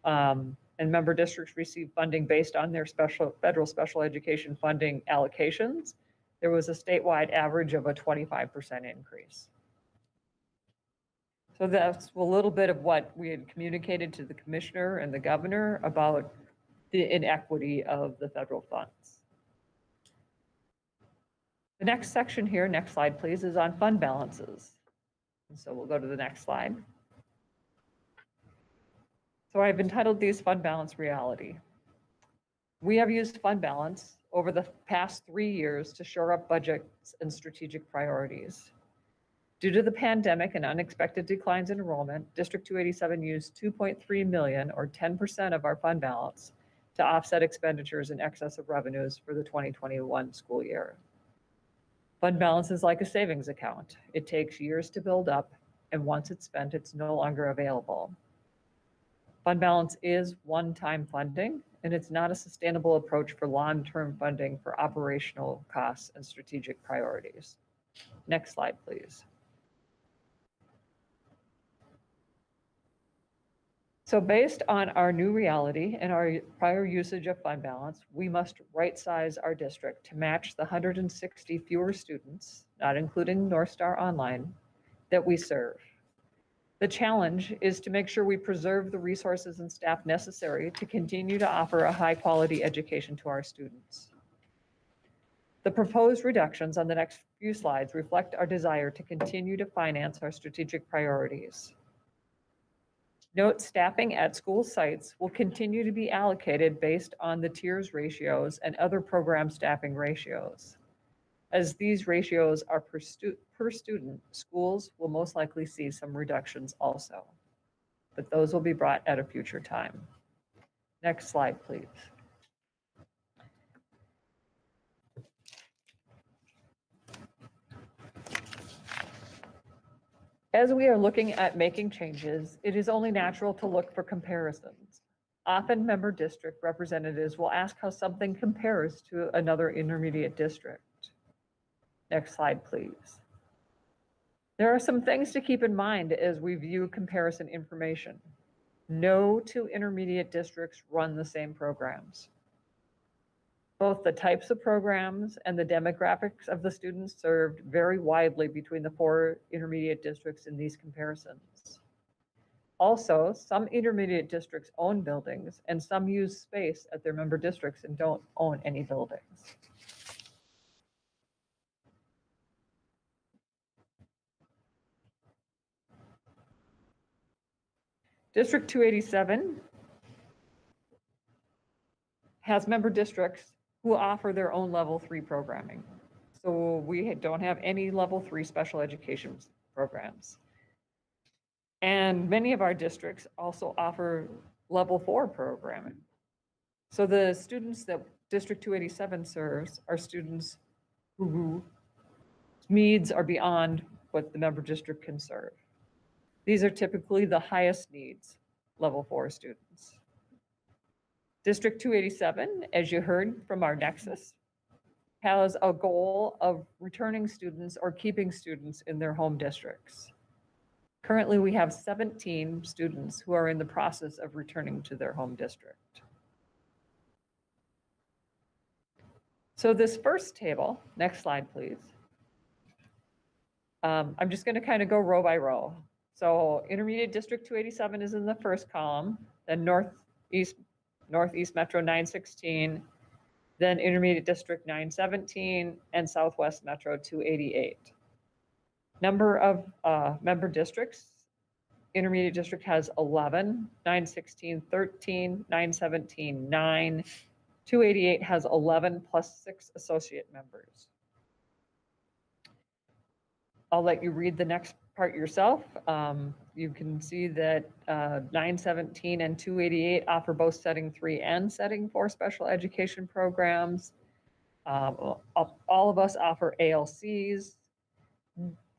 Speaker 10: And member districts received funding based on their federal special education funding allocations. There was a statewide average of a 25% increase. So that's a little bit of what we had communicated to the commissioner and the governor about the inequity of the federal funds. The next section here, next slide please, is on fund balances. And so we'll go to the next slide. So I've entitled these Fund Balance Reality. We have used fund balance over the past 3 years to shore up budgets and strategic priorities. Due to the pandemic and unexpected declines in enrollment, District 287 used $2.3 million or 10% of our fund balance to offset expenditures in excess of revenues for the 2021 school year. Fund balance is like a savings account. It takes years to build up, and once it's spent, it's no longer available. Fund balance is one-time funding, and it's not a sustainable approach for long-term funding for operational costs and strategic priorities. Next slide, please. So based on our new reality and our prior usage of fund balance, we must right-size our district to match the 160 fewer students, not including North Star Online, that we serve. The challenge is to make sure we preserve the resources and staff necessary to continue to offer a high-quality education to our students. The proposed reductions on the next few slides reflect our desire to continue to finance our strategic priorities. Note staffing at school sites will continue to be allocated based on the tiers ratios and other program staffing ratios. As these ratios are per student, schools will most likely see some reductions also, but those will be brought at a future time. Next slide, please. As we are looking at making changes, it is only natural to look for comparisons. Often member district representatives will ask how something compares to another intermediate district. Next slide, please. There are some things to keep in mind as we view comparison information. No two intermediate districts run the same programs. Both the types of programs and the demographics of the students served vary widely between the 4 intermediate districts in these comparisons. Also, some intermediate districts own buildings and some use space at their member districts and don't own any buildings. District 287 has member districts who offer their own level 3 programming. So we don't have any level 3 special education programs. And many of our districts also offer level 4 programming. So the students that District 287 serves are students whose needs are beyond what the member district can serve. These are typically the highest needs, level 4 students. District 287, as you heard from our Nexus, has a goal of returning students or keeping students in their home districts. Currently, we have 17 students who are in the process of returning to their home district. So this first table, next slide, please. I'm just going to kind of go row by row. So Intermediate District 287 is in the first column, then Northeast Metro 916, then Intermediate District 917, and Southwest Metro 288. Number of member districts, Intermediate District has 11, 916, 13, 917, 9, 288 has 11 plus 6 associate members. I'll let you read the next part yourself. You can see that 917 and 288 offer both setting 3 and setting 4 special education programs. All of us offer ALCs.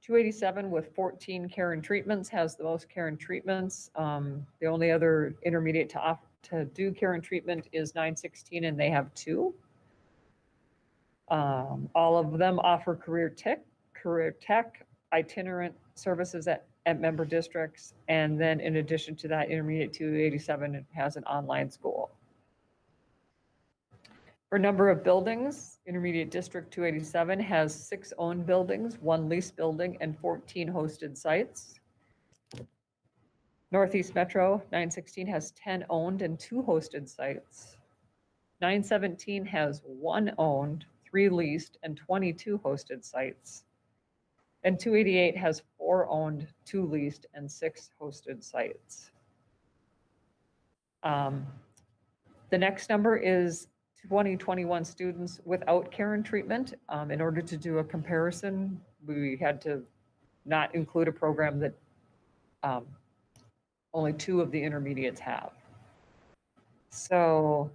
Speaker 10: 287 with 14 care and treatments has the most care and treatments. The only other intermediate to do care and treatment is 916 and they have 2. All of them offer career tech, itinerant services at member districts. And then in addition to that, Intermediate 287 has an online school. For number of buildings, Intermediate District 287 has 6 owned buildings, 1 leased building, and 14 hosted sites. Northeast Metro 916 has 10 owned and 2 hosted sites. 917 has 1 owned, 3 leased, and 22 hosted sites. And 288 has 4 owned, 2 leased, and 6 hosted sites. The next number is 2021 students without care and treatment. In order to do a comparison, we had to not include a program that only 2 of the intermediates have. So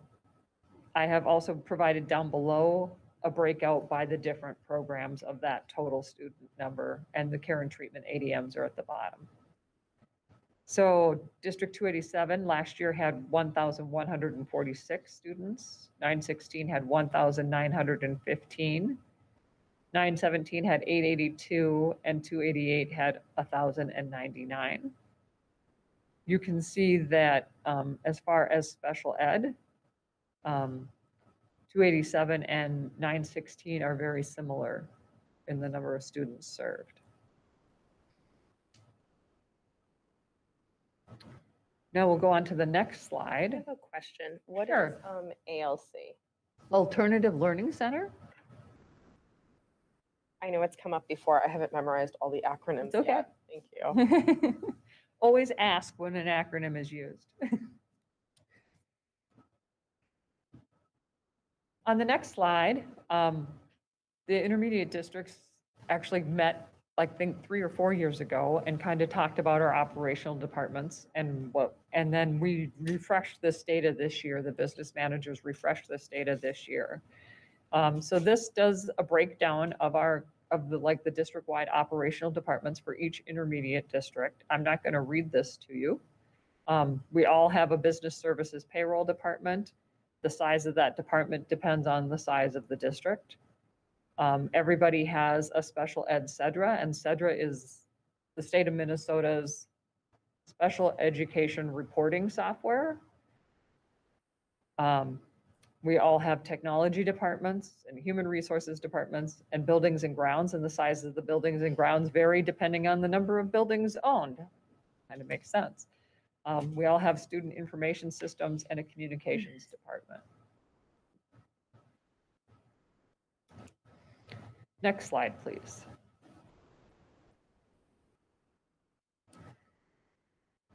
Speaker 10: I have also provided down below a breakout by the different programs of that total student number, and the care and treatment ADMs are at the bottom. So District 287 last year had 1,146 students. 916 had 1,915. 917 had 882, and 288 had 1,099. You can see that as far as special ed, 287 and 916 are very similar in the number of students served. Now we'll go on to the next
Speaker 2: I
Speaker 10: slide.
Speaker 2: have a question. What is
Speaker 10: Sure.
Speaker 2: ALC?
Speaker 10: Alternative Learning Center.
Speaker 2: I know it's come up before. I haven't memorized all the acronyms
Speaker 10: It's okay.
Speaker 2: yet. Thank you.
Speaker 10: always ask when an acronym is used. On the next slide, the intermediate districts actually met, I think, 3 or 4 years ago and kind of talked about our operational departments and then we refreshed this data this year. The business managers refreshed this data this year. So this does a breakdown of the district-wide operational departments for each intermediate district. I'm not going to read this to you. We all have a business services payroll department. The size of that department depends on the size of the district. Everybody has a special ed CEDRA, and CEDRA is the state of Minnesota's special education reporting software. We all have technology departments and human resources departments and buildings and grounds, and the size of the buildings and grounds vary depending on the number of buildings owned. Kind of makes sense. We all have student information systems and a communications department. Next slide, please.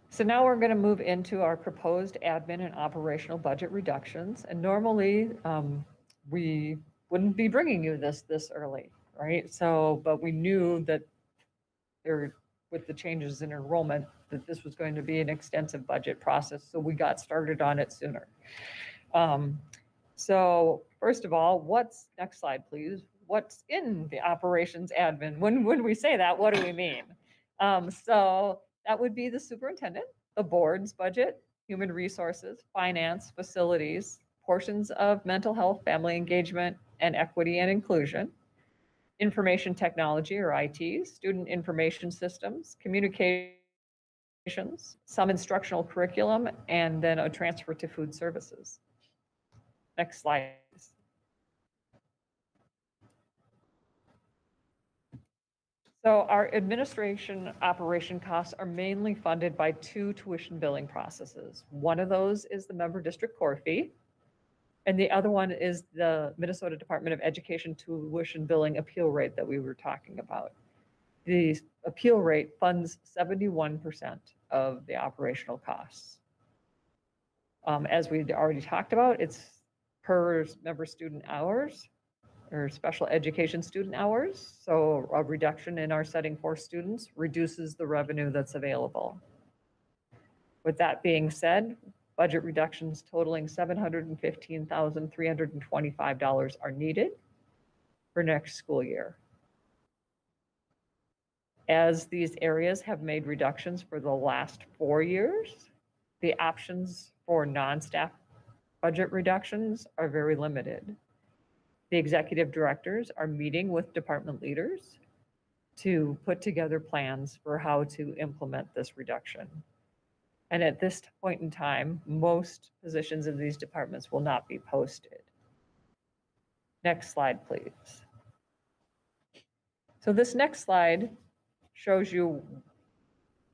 Speaker 10: So now we're going to move into our proposed admin and operational budget reductions. And normally we wouldn't be bringing you this early, right? So, but we knew that with the changes in enrollment, that this was going to be an extensive budget process. So we got started on it sooner. So first of all, next slide, please. What's in the operations admin? When we say that, what do we mean? So that would be the superintendent, the board's budget, human resources, finance, facilities, portions of mental health, family engagement, and equity and inclusion, information technology or IT, student information systems, communications, some instructional curriculum, and then a transfer to food services. Next slide, please. So our administration operation costs are mainly funded by 2 tuition billing processes. One of those is the member district core fee, and the other one is the Minnesota Department of Education tuition billing appeal rate that we were talking about. The appeal rate funds 71% of the operational costs. As we already talked about, it's per member student hours or special education student hours. So a reduction in our setting for students reduces the revenue that's available. With that being said, budget reductions totaling $715,325 are needed for next school year. As these areas have made reductions for the last 4 years, the options for non-staff budget reductions are very limited. The executive directors are meeting with department leaders to put together plans for how to implement this reduction. And at this point in time, most positions in these departments will not be posted. Next slide, please. So this next slide shows you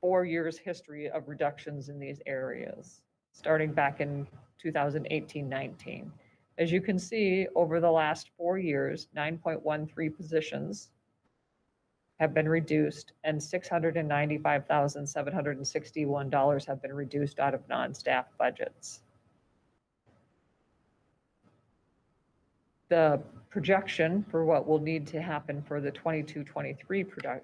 Speaker 10: 4 years history of reductions in these areas, starting back in 2018-19. As you can see, over the last 4 years, 9.13 positions have been reduced and $695,761 have been reduced out of non-staff budgets. The projection for what will need to happen for the 22-23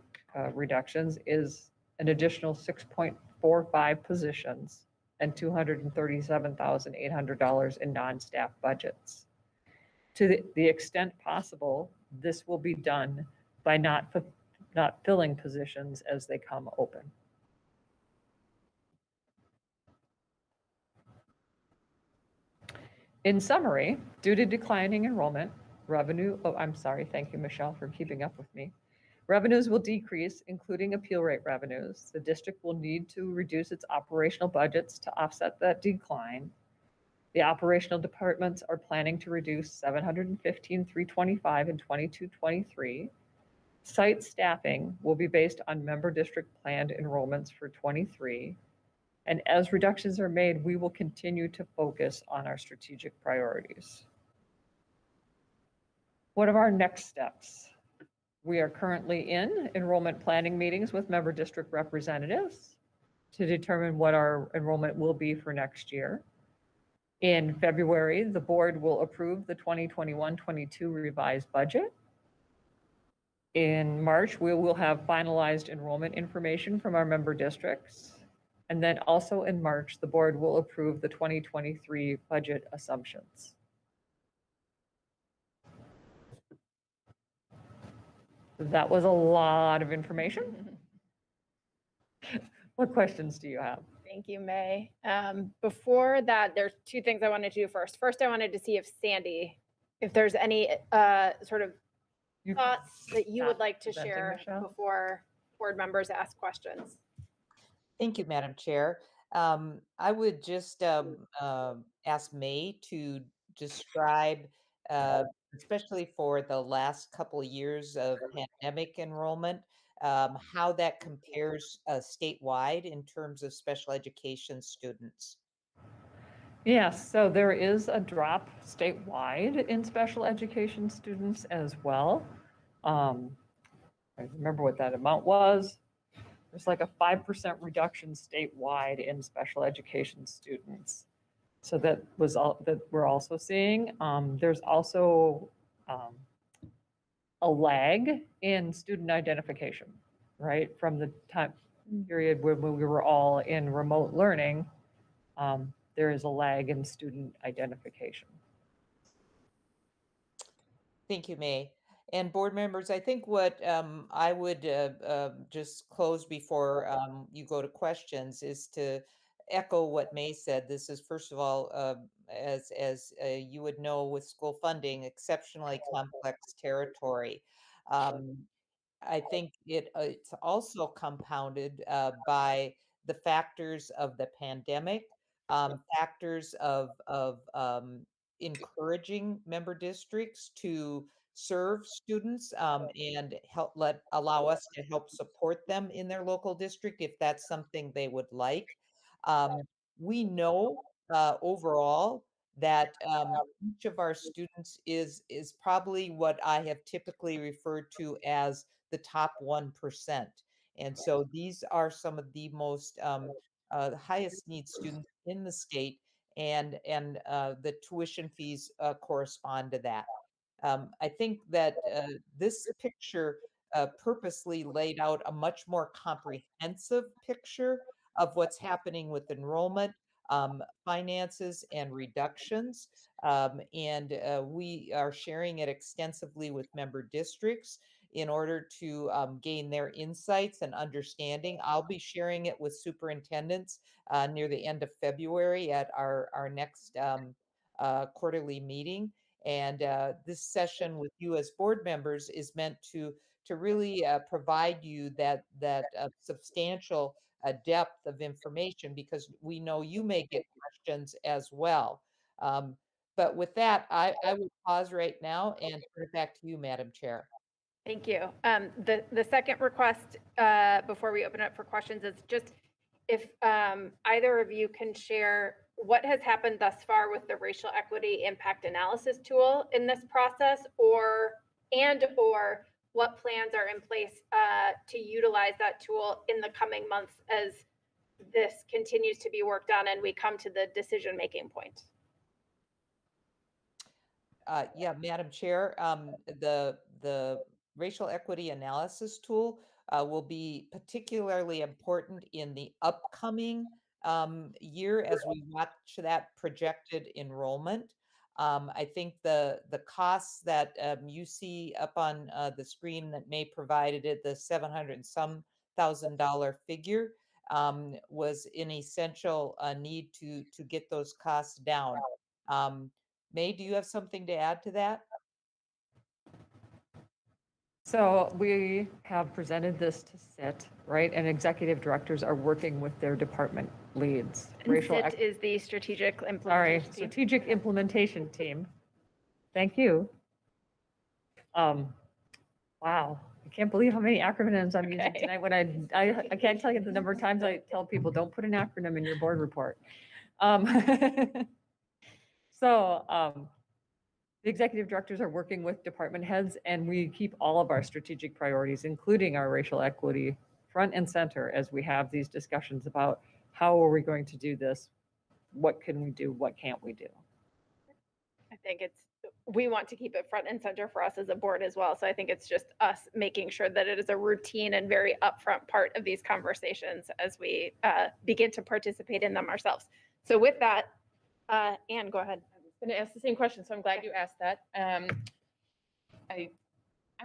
Speaker 10: reductions is an additional 6.45 positions and $237,800 in non-staff budgets. To the extent possible, this will be done by not filling positions as they come open. In summary, due to declining enrollment, thank you, Michelle, for keeping up with me. Revenues will decrease, including appeal rate revenues. The district will need to reduce its operational budgets to offset that decline. The operational departments are planning to reduce $715,325 in 22-23. Site staffing will be based on member district planned enrollments for 23. And as reductions are made, we will continue to focus on our strategic priorities. What are our next steps? We are currently in enrollment planning meetings with member district representatives. to determine what our enrollment will be for next year. In February, the board will approve the 2021-22 revised budget. In March, we will have finalized enrollment information from our member districts. And then also in March, the board will approve the 2023 budget assumptions. That was a lot of information. What questions do you have?
Speaker 1: Thank you, May. Before that, there's two things I wanted to do first. First, I wanted to see if Sandy, if there's any sort of
Speaker 10: You-
Speaker 1: thoughts that you would
Speaker 10: Stop
Speaker 1: like to
Speaker 10: presenting,
Speaker 1: share
Speaker 10: Michelle.
Speaker 1: before board members ask questions.
Speaker 3: Thank you, Madam Chair. I would just ask May to describe, especially for the last couple of years of pandemic enrollment, how that compares statewide in terms of special education students.
Speaker 10: Yes, so there is a drop statewide in special education students as well. I remember what that amount was. There's like a 5% reduction statewide in special education students. So that was all that we're also seeing. There's also a lag in student identification, right? From the time period when we were all in remote learning, there is a lag in student identification.
Speaker 3: Thank you, May. And board members, I think what I would just close before you go to questions is to echo what May said. This is, first of all, as you would know with school funding, exceptionally complex territory. I think it's also compounded by the factors of the pandemic, factors of encouraging member districts to serve students and allow us to help support them in their local district if that's something they would like. We know overall that each of our students is probably what I have typically referred to as the top 1%. And so these are some of the most highest need students in the state, and the tuition fees correspond to that. I think that this picture purposely laid out a much more comprehensive picture of what's happening with enrollment, finances, and reductions. And we are sharing it extensively with member districts in order to gain their insights and understanding. I'll be sharing it with superintendents near the end of February at our next quarterly meeting. And this session with you as board members is meant to really provide you that substantial depth of information, because we know you may get questions as well. But with that, I will pause right now and turn it back to you, Madam Chair.
Speaker 1: Thank you. The second request before we open it up for questions is just if either of you can share what has happened thus far with the racial equity impact analysis tool in this process, or what plans are in place to utilize that tool in the coming months as this continues to be worked on and we come to the decision-making point.
Speaker 3: Yeah, Madam Chair, the racial equity analysis tool will be particularly important in the upcoming year as we watch that projected enrollment. I think the costs that you see up on the screen that May provided it, the $700 and some thousand figure, was an essential need to get those costs down. May, do you have something to add to that?
Speaker 10: So we have presented this to SIT, right? And executive directors are working with their department leads.
Speaker 1: And SIT is the strategic implementation team.
Speaker 10: Strategic implementation team. Thank you. Wow, I can't believe how many acronyms I'm using tonight. When I can't tell you the number of times I tell people, don't put an acronym in your board report. The executive directors are working with department heads, and we keep all of our strategic priorities, including our racial equity front and center as we have these discussions about how are we going to do this? What can we do? What can't we do?
Speaker 1: I think we want to keep it front and center for us as a board as well. So I think it's just us making sure that it is a routine and very upfront part of these conversations as we begin to participate in them ourselves. So with that, Anne, go ahead.
Speaker 11: I was going to ask the same question, so I'm glad you asked that. I'm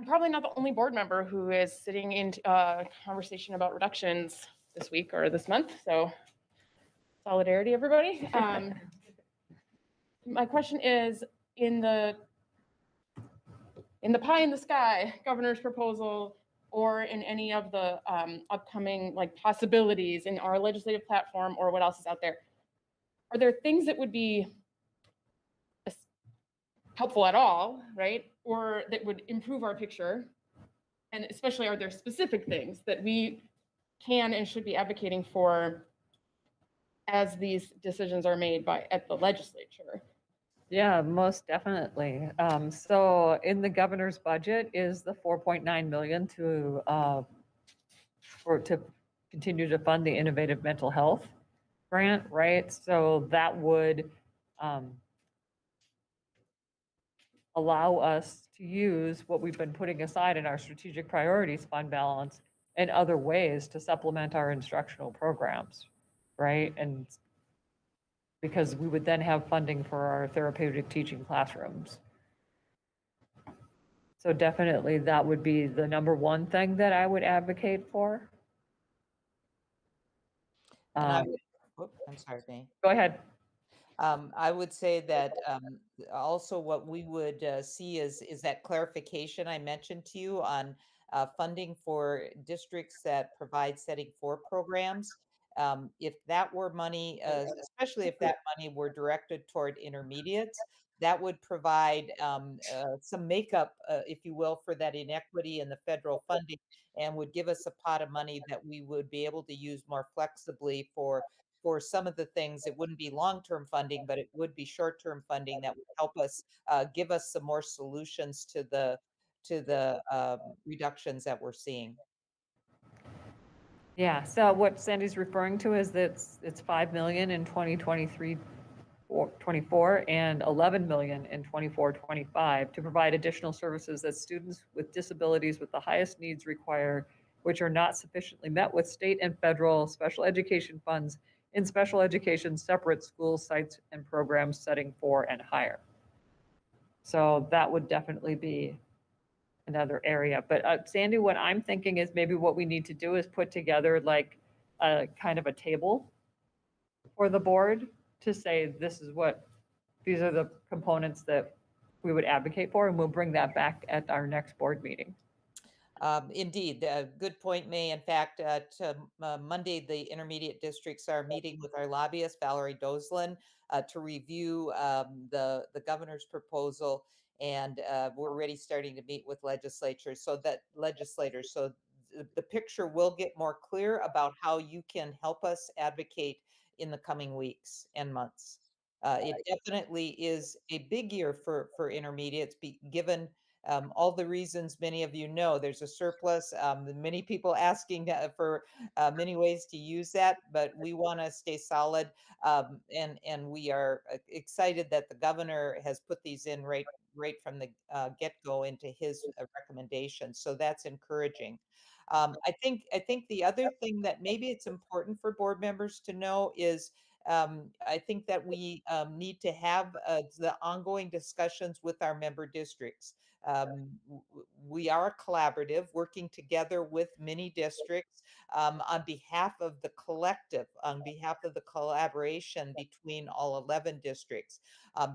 Speaker 11: probably not the only board member who is sitting in conversation about reductions this week or this month. So solidarity, everybody. My question is, in the pie in the sky governor's proposal, or in any of the upcoming possibilities in our legislative platform, or what else is out there, are there things that would be helpful at all, right? Or that would improve our picture? And especially, are there specific things that we can and should be advocating for as these decisions are made at the legislature?
Speaker 10: Yeah, most definitely. So in the governor's budget is the 4.9 million to continue to fund the innovative mental health grant, right? So that would allow us to use what we've been putting aside in our strategic priorities fund balance in other ways to supplement our instructional programs, right? And because we would then have funding for our therapeutic teaching classrooms. So definitely that would be the number one thing that I would advocate for.
Speaker 3: And I'm sorry, May.
Speaker 10: Go ahead.
Speaker 3: I would say that also what we would see is that clarification I mentioned to you on funding for districts that provide setting for programs. If that were money, especially if that money were directed toward intermediates, that would provide some makeup, if you will, for that inequity in the federal funding, and would give us a pot of money that we would be able to use more flexibly for some of the things. It wouldn't be long-term funding, but it would be short-term funding that would help us give us some more solutions to the reductions that we're seeing.
Speaker 10: Yeah, so what Sandy's referring to is that it's 5 million in 2023 or 24 and 11 million in 24-25 to provide additional services that students with disabilities with the highest needs require, which are not sufficiently met with state and federal special education funds in special education separate school sites and programs setting for and higher. So that would definitely be another area. But Sandy, what I'm thinking is maybe what we need to do is put together like a kind of a table for the board to say, these are the components that we would advocate for, and we'll bring that back at our next board meeting.
Speaker 3: Indeed, good point, May. In fact, Monday, the intermediate districts are meeting with our lobbyist, Valerie Doslin, to review the governor's proposal. And we're already starting to meet with legislators so the picture will get more clear about how you can help us advocate in the coming weeks and months. It definitely is a big year for intermediates, given all the reasons many of you know. There's a surplus, many people asking for many ways to use that, but we want to stay solid, and we are excited that the governor has put these in right from the get-go into his recommendations. So that's encouraging. I think the other thing that maybe it's important for board members to know is I think that we need to have the ongoing discussions with our member districts. We are a collaborative working together with many districts on behalf of the collective, on behalf of the collaboration between all 11 districts,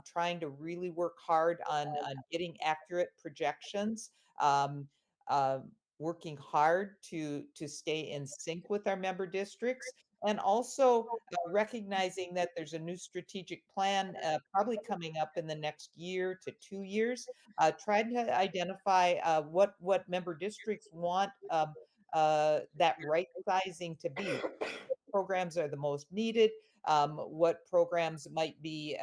Speaker 3: trying to really work hard on getting accurate projections, working hard to stay in sync with our member districts, and also recognizing that there's a new strategic plan probably coming up in the next year to 2 years, trying to identify what member districts want that right sizing to be. What programs are the most needed, what programs might be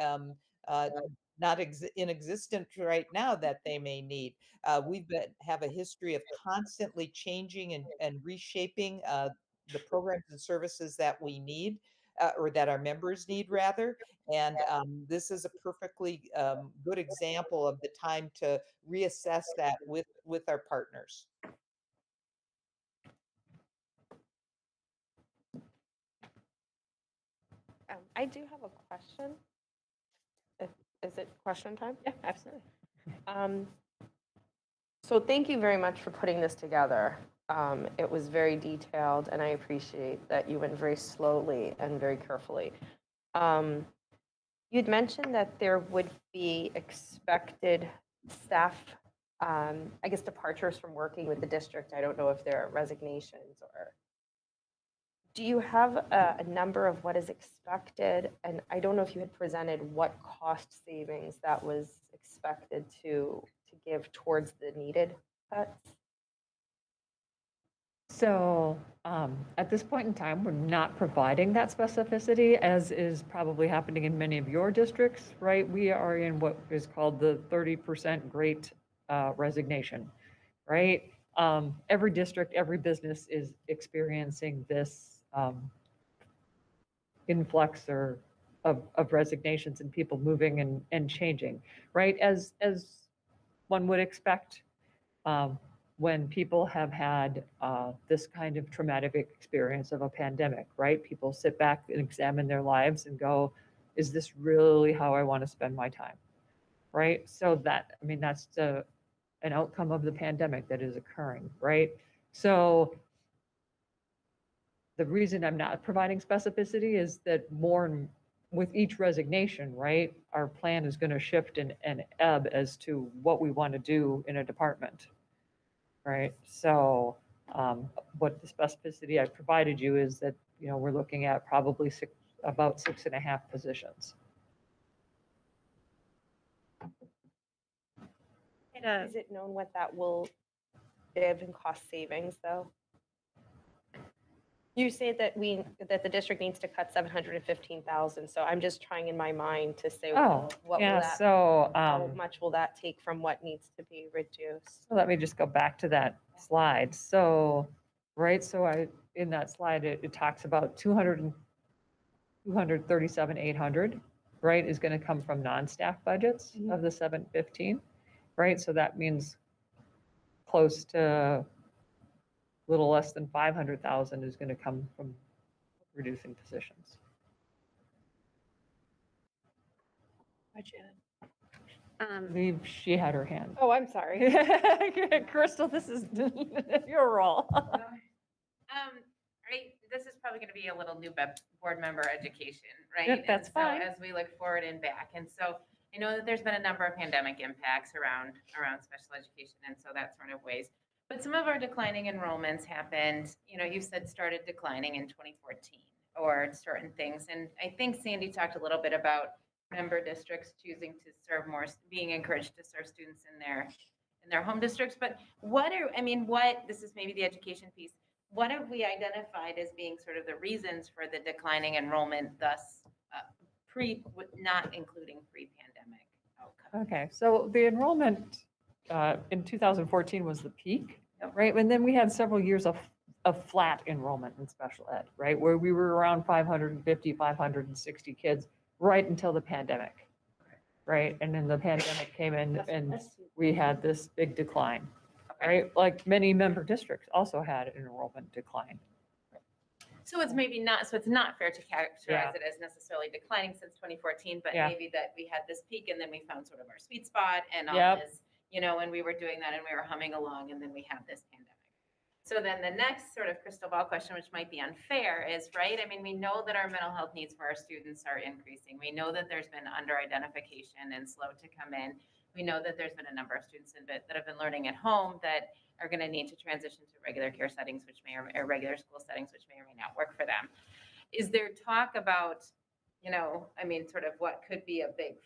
Speaker 3: not in existence right now that they may need. Have a history of constantly changing and reshaping the programs and services that we need, or that our members need rather. And this is a perfectly good example of the time to reassess that with our partners.
Speaker 2: I do have a question. Is it question time?
Speaker 7: Yeah, absolutely.
Speaker 2: So thank you very much for putting this together. It was very detailed, and I appreciate that you went very slowly and very carefully. You'd mentioned that there would be expected staff, I guess, departures from working with the district. I don't know if there are resignations or. Do you have a number of what is expected? And I don't know if you had presented what cost savings that was expected to give towards the needed cuts.
Speaker 10: So at this point in time, we're not providing that specificity, as is probably happening in many of your districts, right? We are in what is called the 30% great resignation, right? Every district, every business is experiencing this influx of resignations and people moving and changing, right? As one would expect, when people have had this kind of traumatic experience of a pandemic, right? People sit back and examine their lives and go, is this really how I want to spend my time, right? So that, I mean, that's an outcome of the pandemic that is occurring, right? So the reason I'm not providing specificity is that with each resignation, right, our plan is going to shift and ebb as to what we want to do in a department, right? So what the specificity I provided you is that, we're looking at probably about 6.5 positions.
Speaker 2: Is it known what that will give in cost savings, though? You say that the district needs to cut 715,000. So I'm just trying in my mind to say,
Speaker 10: Oh,
Speaker 2: what
Speaker 10: yeah.
Speaker 2: will that,
Speaker 10: So
Speaker 2: how much will that take from what needs to be reduced?
Speaker 10: let me just go back to that slide. So, right, so in that slide, it talks about 237,800, right, is going to come from non-staff budgets of the 715, right? So that means close to a little less than 500,000 is going to come from reducing positions. I believe she had her hand.
Speaker 1: Oh, I'm sorry.
Speaker 10: Crystal, this is your role.
Speaker 4: Right, this is probably going to be a little new board member education, right?
Speaker 10: Yep, that's fine.
Speaker 4: As we look forward and back, and so I know that there's been a number of pandemic impacts around special education, and so that sort of ways. But some of our declining enrollments happened, you said started declining in 2014 or certain things. And I think Sandy talked a little bit about member districts choosing to serve more, being encouraged to serve students in their home districts. But this is maybe the education piece. What have we identified as being sort of the reasons for the declining enrollment, thus not including pre-pandemic outcomes?
Speaker 10: Okay, so the enrollment in 2014 was the peak, right? And then we had several years of flat enrollment in special ed, right? Where we were around 550, 560 kids right until the pandemic, right? And then the pandemic came in and we had this big decline, right? Like many member districts also had an enrollment decline.
Speaker 4: So it's maybe not, so it's not fair to characterize it as necessarily declining since 2014, but maybe that we had this peak and then we found sort of our sweet spot and all this, and we were doing that and we were humming along and then we had this pandemic. So then the next sort of crystal ball question, which might be unfair, is, right, I mean, we know that our mental health needs for our students are increasing. We know that there's been under-identification and slow to come in. We know that there's been a number of students that have been learning at home that are going to need to transition to regular care settings, which may or regular school settings, which may or may not work for them. Is there talk about, sort of what could be a big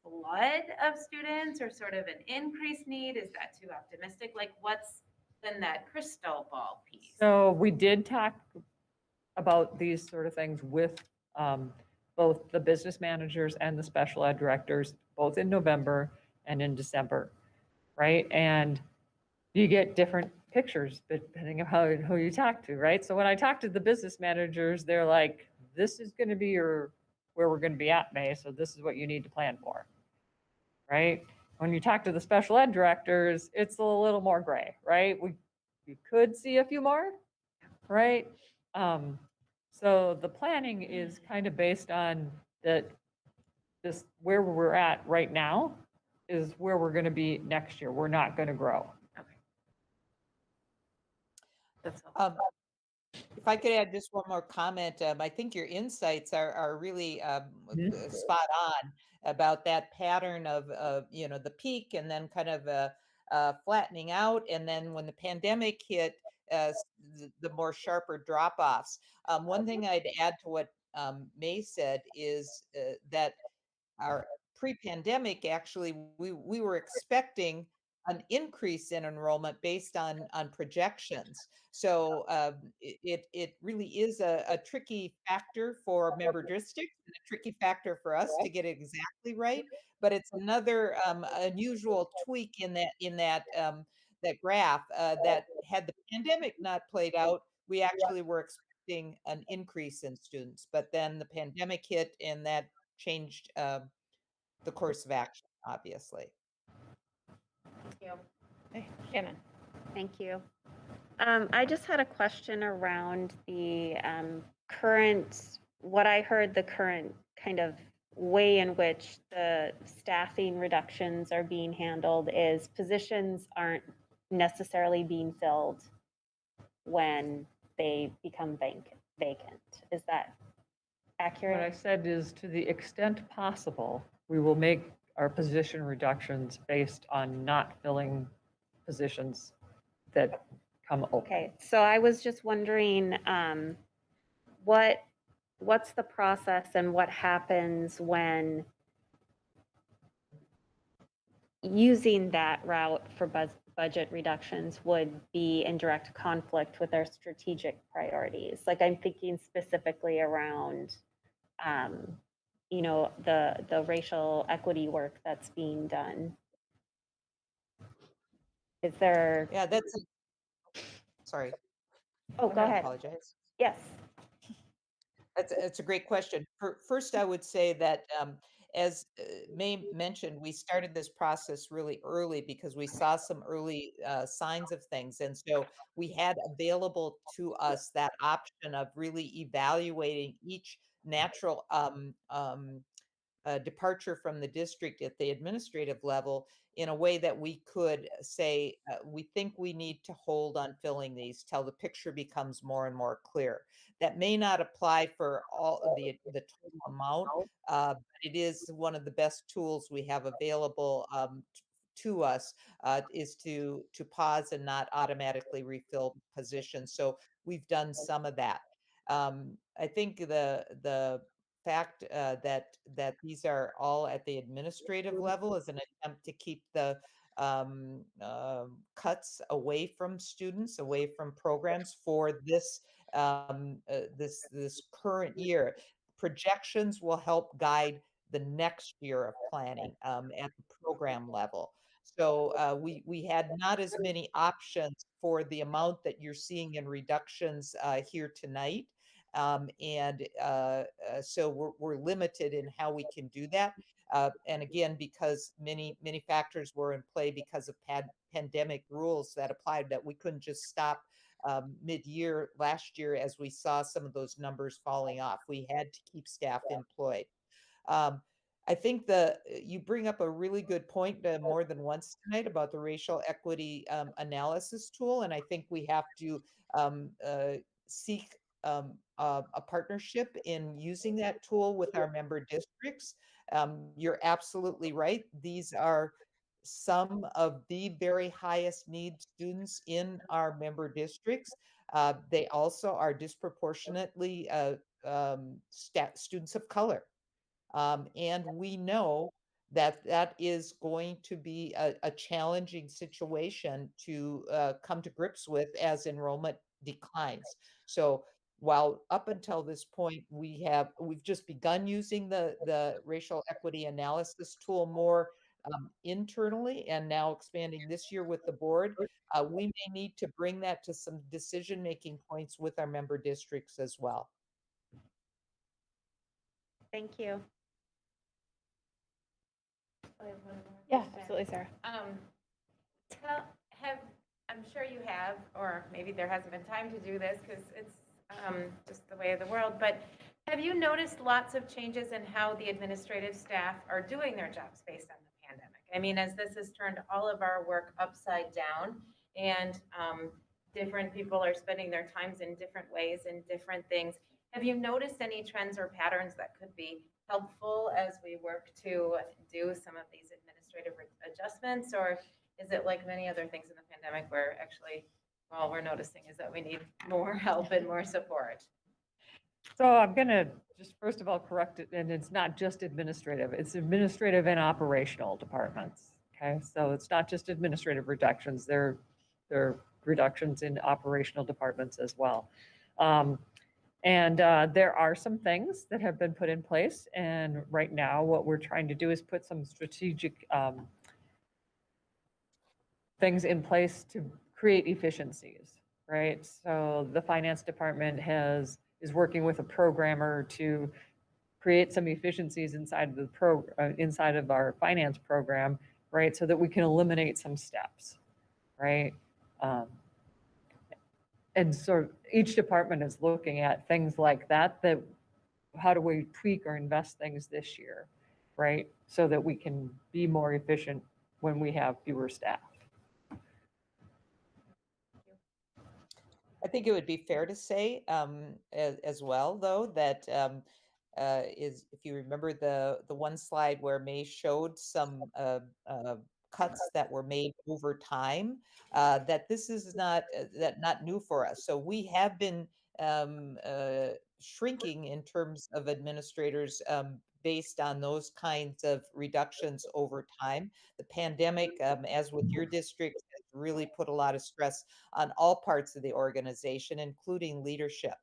Speaker 4: flood of students or sort of an increased need? Is that too optimistic? Like, what's then that crystal ball piece?
Speaker 10: So we did talk about these sort of things with both the business managers and the special ed directors, both in November and in December, right? And you get different pictures depending on who you talk to, right? So when I talk to the business managers, they're like, this is going to be where we're going to be at May, so this is what you need to plan for, right? When you talk to the special ed directors, it's a little more gray, right? We could see a few more, right? So the planning is kind of based on that this where we're at right now is where we're going to be next year. We're not going to grow.
Speaker 2: That's helpful.
Speaker 3: If I could add just one more comment, I think your insights are really spot on about that pattern of the peak and then kind of flattening out, and then when the pandemic hit, the more sharper drop-offs. One thing I'd add to what May said is that our pre-pandemic, actually, we were expecting an increase in enrollment based on projections. So it really is a tricky factor for member districts and a tricky factor for us to get it exactly right. But it's another unusual tweak in that graph that had the pandemic not played out, we actually were expecting an increase in students. But then the pandemic hit and that changed the course of action, obviously.
Speaker 2: Shannon.
Speaker 8: Thank you. I just had a question around the what I heard the current kind of way in which the staffing reductions are being handled is positions aren't necessarily being filled when they become vacant. Is that
Speaker 10: What I
Speaker 8: accurate?
Speaker 10: said is, to the extent possible, we will make our position reductions based on not filling positions that come open.
Speaker 8: Okay, so I was just wondering, what's the process and what happens when using that route for budget reductions would be in direct conflict with our strategic priorities? Like, I'm thinking specifically around, the racial equity work that's being done. Is there?
Speaker 3: Yeah, sorry.
Speaker 8: Oh, go
Speaker 3: I
Speaker 8: ahead.
Speaker 3: apologize.
Speaker 8: Yes.
Speaker 3: It's a great question. First, I would say that as May mentioned, we started this process really early because we saw some early signs of things. And so we had available to us that option of really evaluating each natural departure from the district at the administrative level in a way that we could say, we think we need to hold on filling these till the picture becomes more and more clear. That may not apply for all of the total amount, but it is one of the best tools we have available to us is to pause and not automatically refill positions. So we've done some of that. I think the fact that these are all at the administrative level is an attempt to keep the cuts away from students, away from programs for this this current year. Projections will help guide the next year of planning at the program level. So we had not as many options for the amount that you're seeing in reductions here tonight. So we're limited in how we can do that. And again, because many factors were in play because of pandemic rules that applied, that we couldn't just stop mid-year last year as we saw some of those numbers falling off. We had to keep staff employed. I think you bring up a really good point more than once tonight about the racial equity analysis tool, and I think we have to seek a partnership in using that tool with our member districts. You're absolutely right. These are some of the very highest need students in our member districts. They also are disproportionately students of color. And we know that is going to be a challenging situation to come to grips with as enrollment declines. So while up until this point, we've just begun using the racial equity analysis tool more internally, and now expanding this year with the board, we may need to bring that to some decision-making points with our member districts as well.
Speaker 8: Thank you.
Speaker 2: Yeah, absolutely, Sarah.
Speaker 12: I'm sure you have, or maybe there hasn't been time to do this because it's just the way of the world, but have you noticed lots of changes in how the administrative staff are doing their jobs based on the pandemic? I mean, as this has turned all of our work upside down and different people are spending their times in different ways and different things, have you noticed any trends or patterns that could be helpful as we work to do some of these administrative adjustments? Or is it like many other things in the pandemic where actually all we're noticing is that we need more help and more support?
Speaker 10: So I'm going to just first of all correct it, and it's not just administrative, it's administrative and operational departments. Okay, so it's not just administrative reductions, there are reductions in operational departments as well. There are some things that have been put in place, and right now what we're trying to do is put some strategic things in place to create efficiencies, right? So the finance department is working with a programmer to create some efficiencies inside of the inside of our finance program, right? So that we can eliminate some steps, right? And so each department is looking at things like that, how do we tweak or invest things this year, right? So that we can be more efficient when we have fewer staff.
Speaker 3: I think it would be fair to say as well, though, that is, if you remember the one slide where May showed some cuts that were made over time, that this is not new for us. So we have been shrinking in terms of administrators based on those kinds of reductions over time. The pandemic, as with your district, has really put a lot of stress on all parts of the organization, including leadership.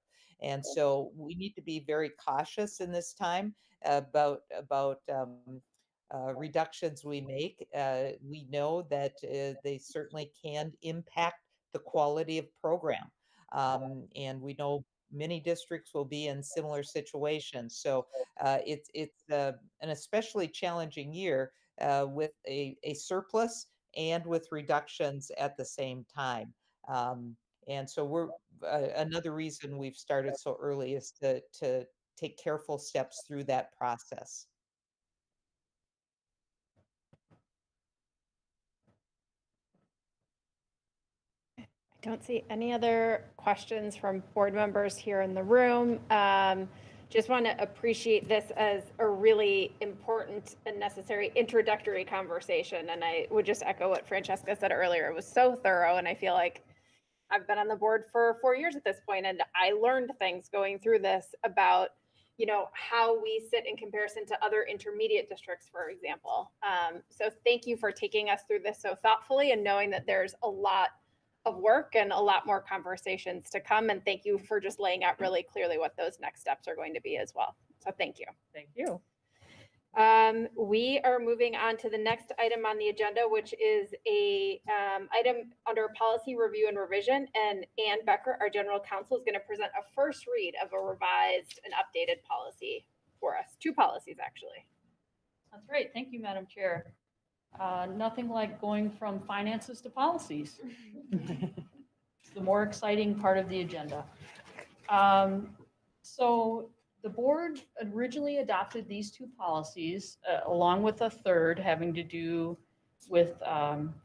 Speaker 3: And so we need to be very cautious in this time about reductions we make. We know that they certainly can impact the quality of program. And we know many districts will be in similar situations. So it's an especially challenging year with a surplus and with reductions at the same time. And so we're another reason we've started so early is to take careful steps through that process.
Speaker 2: I don't see any other questions from board members here in the room. Just want to appreciate this as a really important and necessary introductory conversation. And I would just echo what Francesca said earlier. It was so thorough, and I feel like I've been on the board for 4 years at this point, and I learned things going through this about, you know, how we sit in comparison to other intermediate districts, for example. So thank you for taking us through this so thoughtfully and knowing that there's a lot of work and a lot more conversations to come. And thank you for just laying out really clearly what those next steps are going to be as well. So thank you.
Speaker 10: Thank you.
Speaker 2: We are moving on to the next item on the agenda, which is a item under policy review and revision. And Ann Becker, our general counsel, is going to present a first read of a revised and updated policy for us. 2 policies, actually.
Speaker 13: That's great. Thank you, Madam Chair. Nothing like going from finances to policies. It's the more exciting part of the agenda. So the board originally adopted these 2 policies along with a third having to do with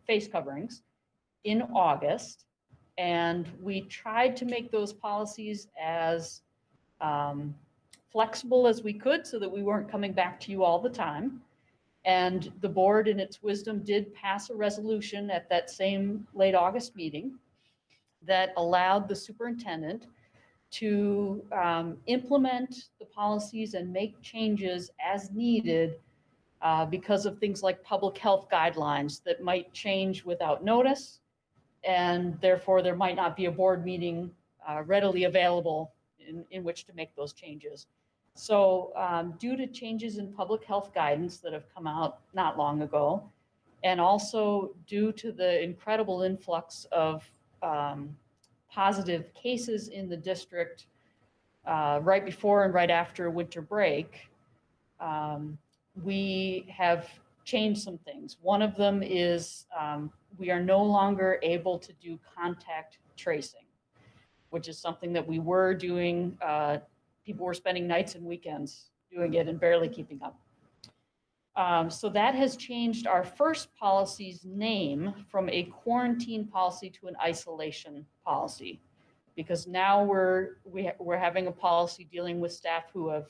Speaker 13: face coverings in August. And we tried to make those policies as flexible as we could so that we weren't coming back to you all the time. And the board, in its wisdom, did pass a resolution at that same late August meeting that allowed the superintendent to implement the policies and make changes as needed because of things like public health guidelines that might change without notice. And therefore, there might not be a board meeting readily available in which to make those changes. So due to changes in public health guidance that have come out not long ago, and also due to the incredible influx of positive cases in the district right before and right after winter break, we have changed some things. One of them is we are no longer able to do contact tracing, which is something that we were doing. People were spending nights and weekends doing it and barely keeping up. So that has changed our first policy's name from a quarantine policy to an isolation policy, because now we're having a policy dealing with staff who have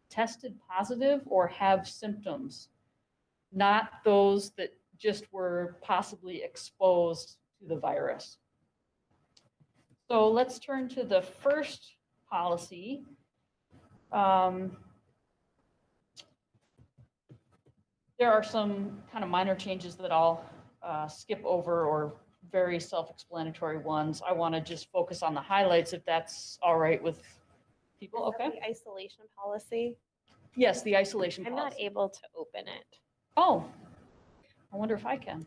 Speaker 13: tested positive or have symptoms, not those that just were possibly exposed to the virus. So let's turn to the first policy. There are some kind of minor changes that I'll skip over, or very self-explanatory ones. I want to just focus on the highlights, if that's all right with people. Okay.
Speaker 2: The isolation policy.
Speaker 13: Yes, the isolation
Speaker 2: I'm
Speaker 13: policy.
Speaker 2: not able to open it.
Speaker 13: Oh, I wonder if I can.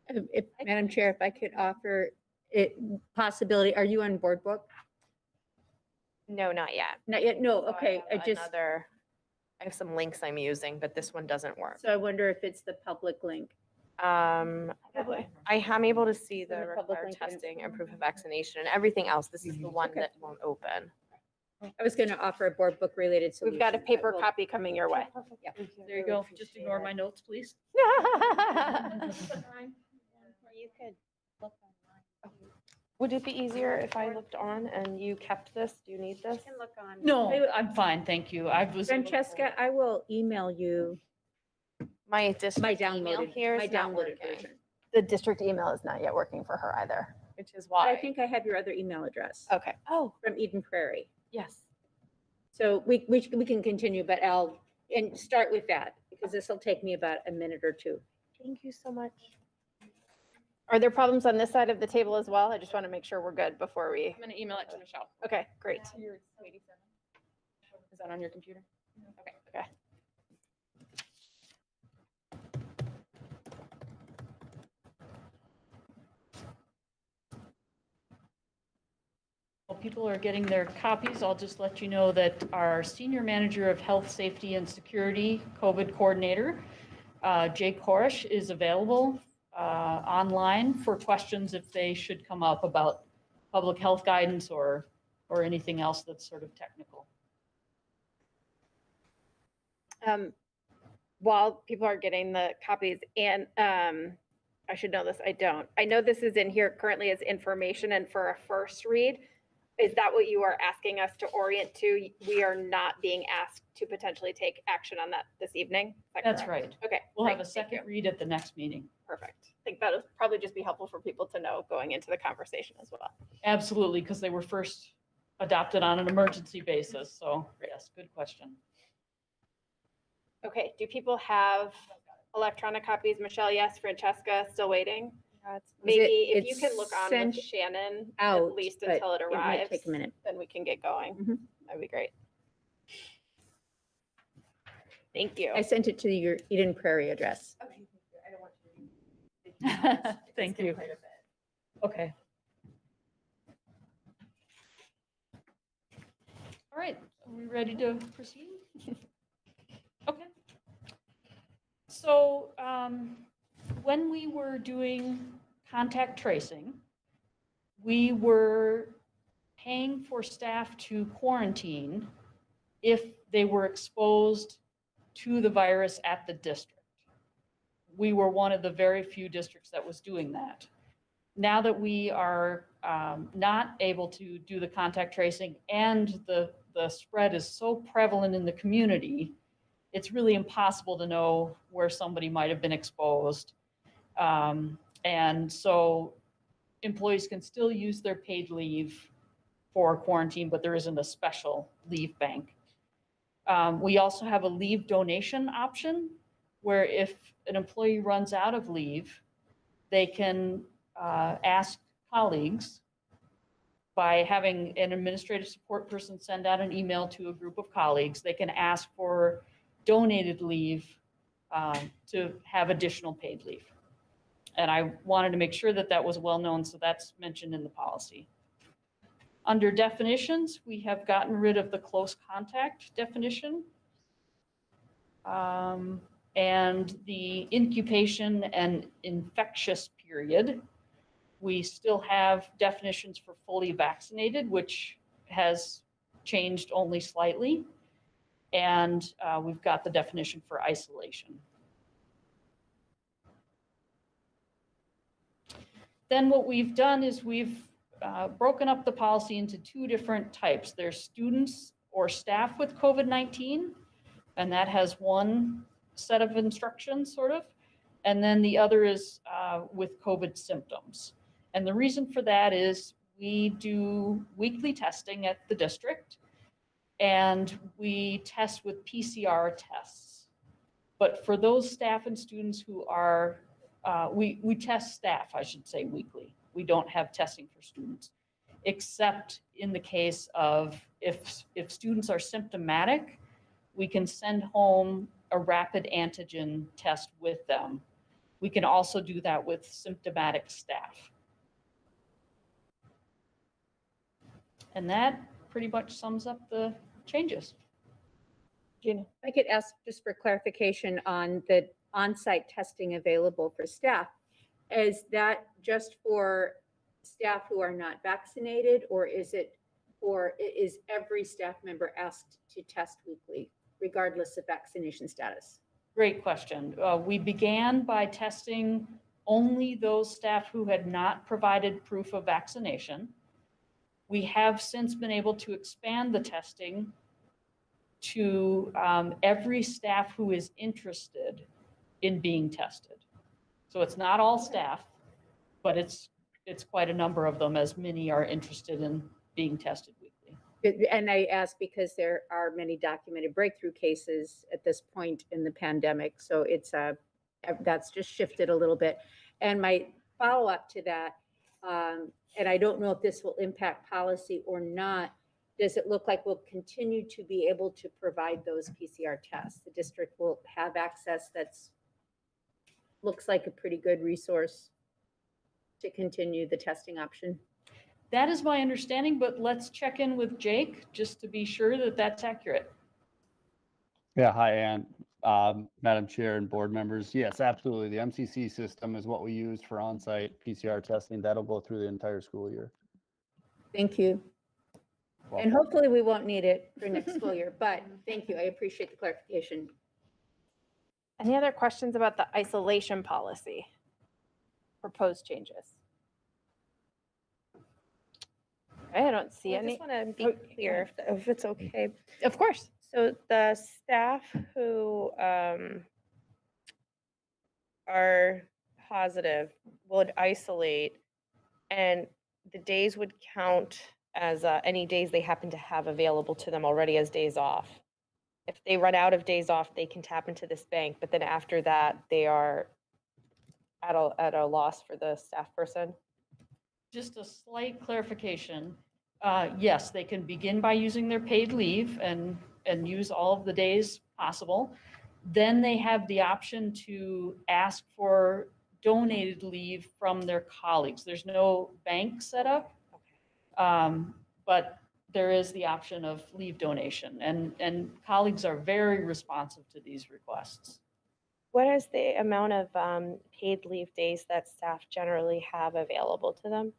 Speaker 7: If, Madam Chair, if I could offer it possibility, are you on board book?
Speaker 2: No, not yet.
Speaker 7: Not yet, no,
Speaker 2: So I
Speaker 7: okay, I
Speaker 2: have
Speaker 7: just,
Speaker 2: I have some links I'm using, but this one doesn't work.
Speaker 7: so I wonder if it's the public link.
Speaker 2: I am able to see
Speaker 7: In
Speaker 2: the
Speaker 7: the public
Speaker 2: required
Speaker 7: link and-
Speaker 2: testing and proof of vaccination and everything else. This is the one
Speaker 7: Okay.
Speaker 2: that won't open.
Speaker 7: I was gonna offer a board book related solution.
Speaker 1: We've got a
Speaker 7: but
Speaker 1: paper
Speaker 7: we'll-
Speaker 1: copy coming your way.
Speaker 7: Yeah.
Speaker 13: There you go. Just ignore my notes, please.
Speaker 2: You could look online. Would it be easier if I looked on and you kept this? Do you need this?
Speaker 12: can look on.
Speaker 13: No, I'm fine, thank you. I was.
Speaker 7: Francesca, I will email you
Speaker 2: My
Speaker 7: my
Speaker 2: district email
Speaker 7: downloaded,
Speaker 2: here
Speaker 7: my
Speaker 2: is not
Speaker 7: downloaded
Speaker 2: working,
Speaker 7: version.
Speaker 1: The district email is not yet working for her either.
Speaker 2: which is
Speaker 7: But I
Speaker 2: why.
Speaker 7: think I have your other email address
Speaker 1: Okay.
Speaker 2: Oh,
Speaker 7: from Eden Prairie.
Speaker 2: yes.
Speaker 7: So we can continue, but and start with that, because this will take me about a minute or two.
Speaker 2: Thank you so much.
Speaker 1: Are there problems on this side of the table as well? I just want to make sure we're good before we,
Speaker 11: I'm gonna email it to Michelle.
Speaker 1: okay, great.
Speaker 11: Is that on your computer? Okay.
Speaker 1: Okay.
Speaker 13: While people are getting their copies, I'll just let you know that our Senior Manager of Health, Safety, and Security COVID Coordinator, Jay Korish, is available online for questions if they should come up about public health guidance or anything else that's sort of technical.
Speaker 1: While people are getting the copies, and I should know this, I don't. I know this is in here currently as information and for a first read. Is that what you are asking us to orient to? We are not being asked to potentially take action on that this evening? Is that
Speaker 13: That's
Speaker 1: correct?
Speaker 13: right.
Speaker 1: Okay.
Speaker 13: We'll have
Speaker 1: great,
Speaker 13: a
Speaker 1: thank you.
Speaker 13: second read at the next meeting.
Speaker 1: Perfect. I think that would probably just be helpful for people to know going into the conversation as well.
Speaker 13: Absolutely, because they were first adopted on an emergency basis. So yes, good question.
Speaker 1: Okay, do people have electronic copies? Michelle, yes. Francesca, still waiting? Maybe if you can look on with
Speaker 7: sent
Speaker 1: Shannon
Speaker 7: out,
Speaker 1: at least
Speaker 7: but
Speaker 1: until it
Speaker 7: it might
Speaker 1: arrives.
Speaker 7: take a minute.
Speaker 1: Then we can get going.
Speaker 7: Mhm.
Speaker 1: That'd be great. Thank you.
Speaker 7: I sent it to your Eden Prairie address.
Speaker 13: Thank you. Okay. All right, are we ready to proceed? Okay. So when we were doing contact tracing, we were paying for staff to quarantine if they were exposed to the virus at the district. We were one of the very few districts that was doing that. Now that we are not able to do the contact tracing and the spread is so prevalent in the community, it's really impossible to know where somebody might have been exposed. And so employees can still use their paid leave for quarantine, but there isn't a special leave bank. We also have a leave donation option where if an employee runs out of leave, they can ask colleagues by having an administrative support person send out an email to a group of colleagues, they can ask for donated leave to have additional paid leave. And I wanted to make sure that that was well known, so that's mentioned in the policy. Under definitions, we have gotten rid of the close contact definition. And the incubation and infectious period. We still have definitions for fully vaccinated, which has changed only slightly. And we've got the definition for isolation. Then what we've done is we've broken up the policy into two different types. There's students or staff with COVID-19, and that has one set of instructions, sort of. And then the other is with COVID symptoms. And the reason for that is we do weekly testing at the district, and we test with PCR tests. But for those staff and students who are, we test staff, I should say, weekly. We don't have testing for students, except in the case of if students are symptomatic, we can send home a rapid antigen test with them. We can also do that with symptomatic staff. And that pretty much sums up the changes.
Speaker 7: Gina, if I could ask just for clarification on the on-site testing available for staff. Is that just for staff who are not vaccinated, or is every staff member asked to test weekly, regardless of vaccination status?
Speaker 13: Great question. We began by testing only those staff who had not provided proof of vaccination. We have since been able to expand the testing to every staff who is interested in being tested. So it's not all staff, but it's quite a number of them, as many are interested in being tested weekly.
Speaker 7: And I ask because there are many documented breakthrough cases at this point in the pandemic. So it's that's just shifted a little bit. And my follow-up to that, and I don't know if this will impact policy or not, does it look like we'll continue to be able to provide those PCR tests? The district will have access. That's looks like a pretty good resource to continue the testing option.
Speaker 13: That is my understanding, but let's check in with Jake just to be sure that that's accurate.
Speaker 14: Yeah, hi, Ann, Madam Chair and board members. Yes, absolutely. The MCC system is what we use for on-site PCR testing. That'll go through the entire school year.
Speaker 7: Thank you. And hopefully we won't need it for next school year, but thank you. I appreciate the clarification.
Speaker 1: Any other questions about the isolation policy? Proposed changes? I don't see
Speaker 2: I
Speaker 1: any.
Speaker 2: just want to be clear if it's okay.
Speaker 1: Of course.
Speaker 2: So the staff who are positive would isolate, and the days would count as any days they happen to have available to them already as days off. If they run out of days off, they can tap into this bank, but then after that, they are at a loss for the staff person.
Speaker 13: Just a slight clarification. Yes, they can begin by using their paid leave and use all of the days possible. Then they have the option to ask for donated leave from their colleagues. There's no bank set up, but there is the option of leave donation, and colleagues are very responsive to these requests.
Speaker 2: What is the amount of paid leave days that staff generally have available to them?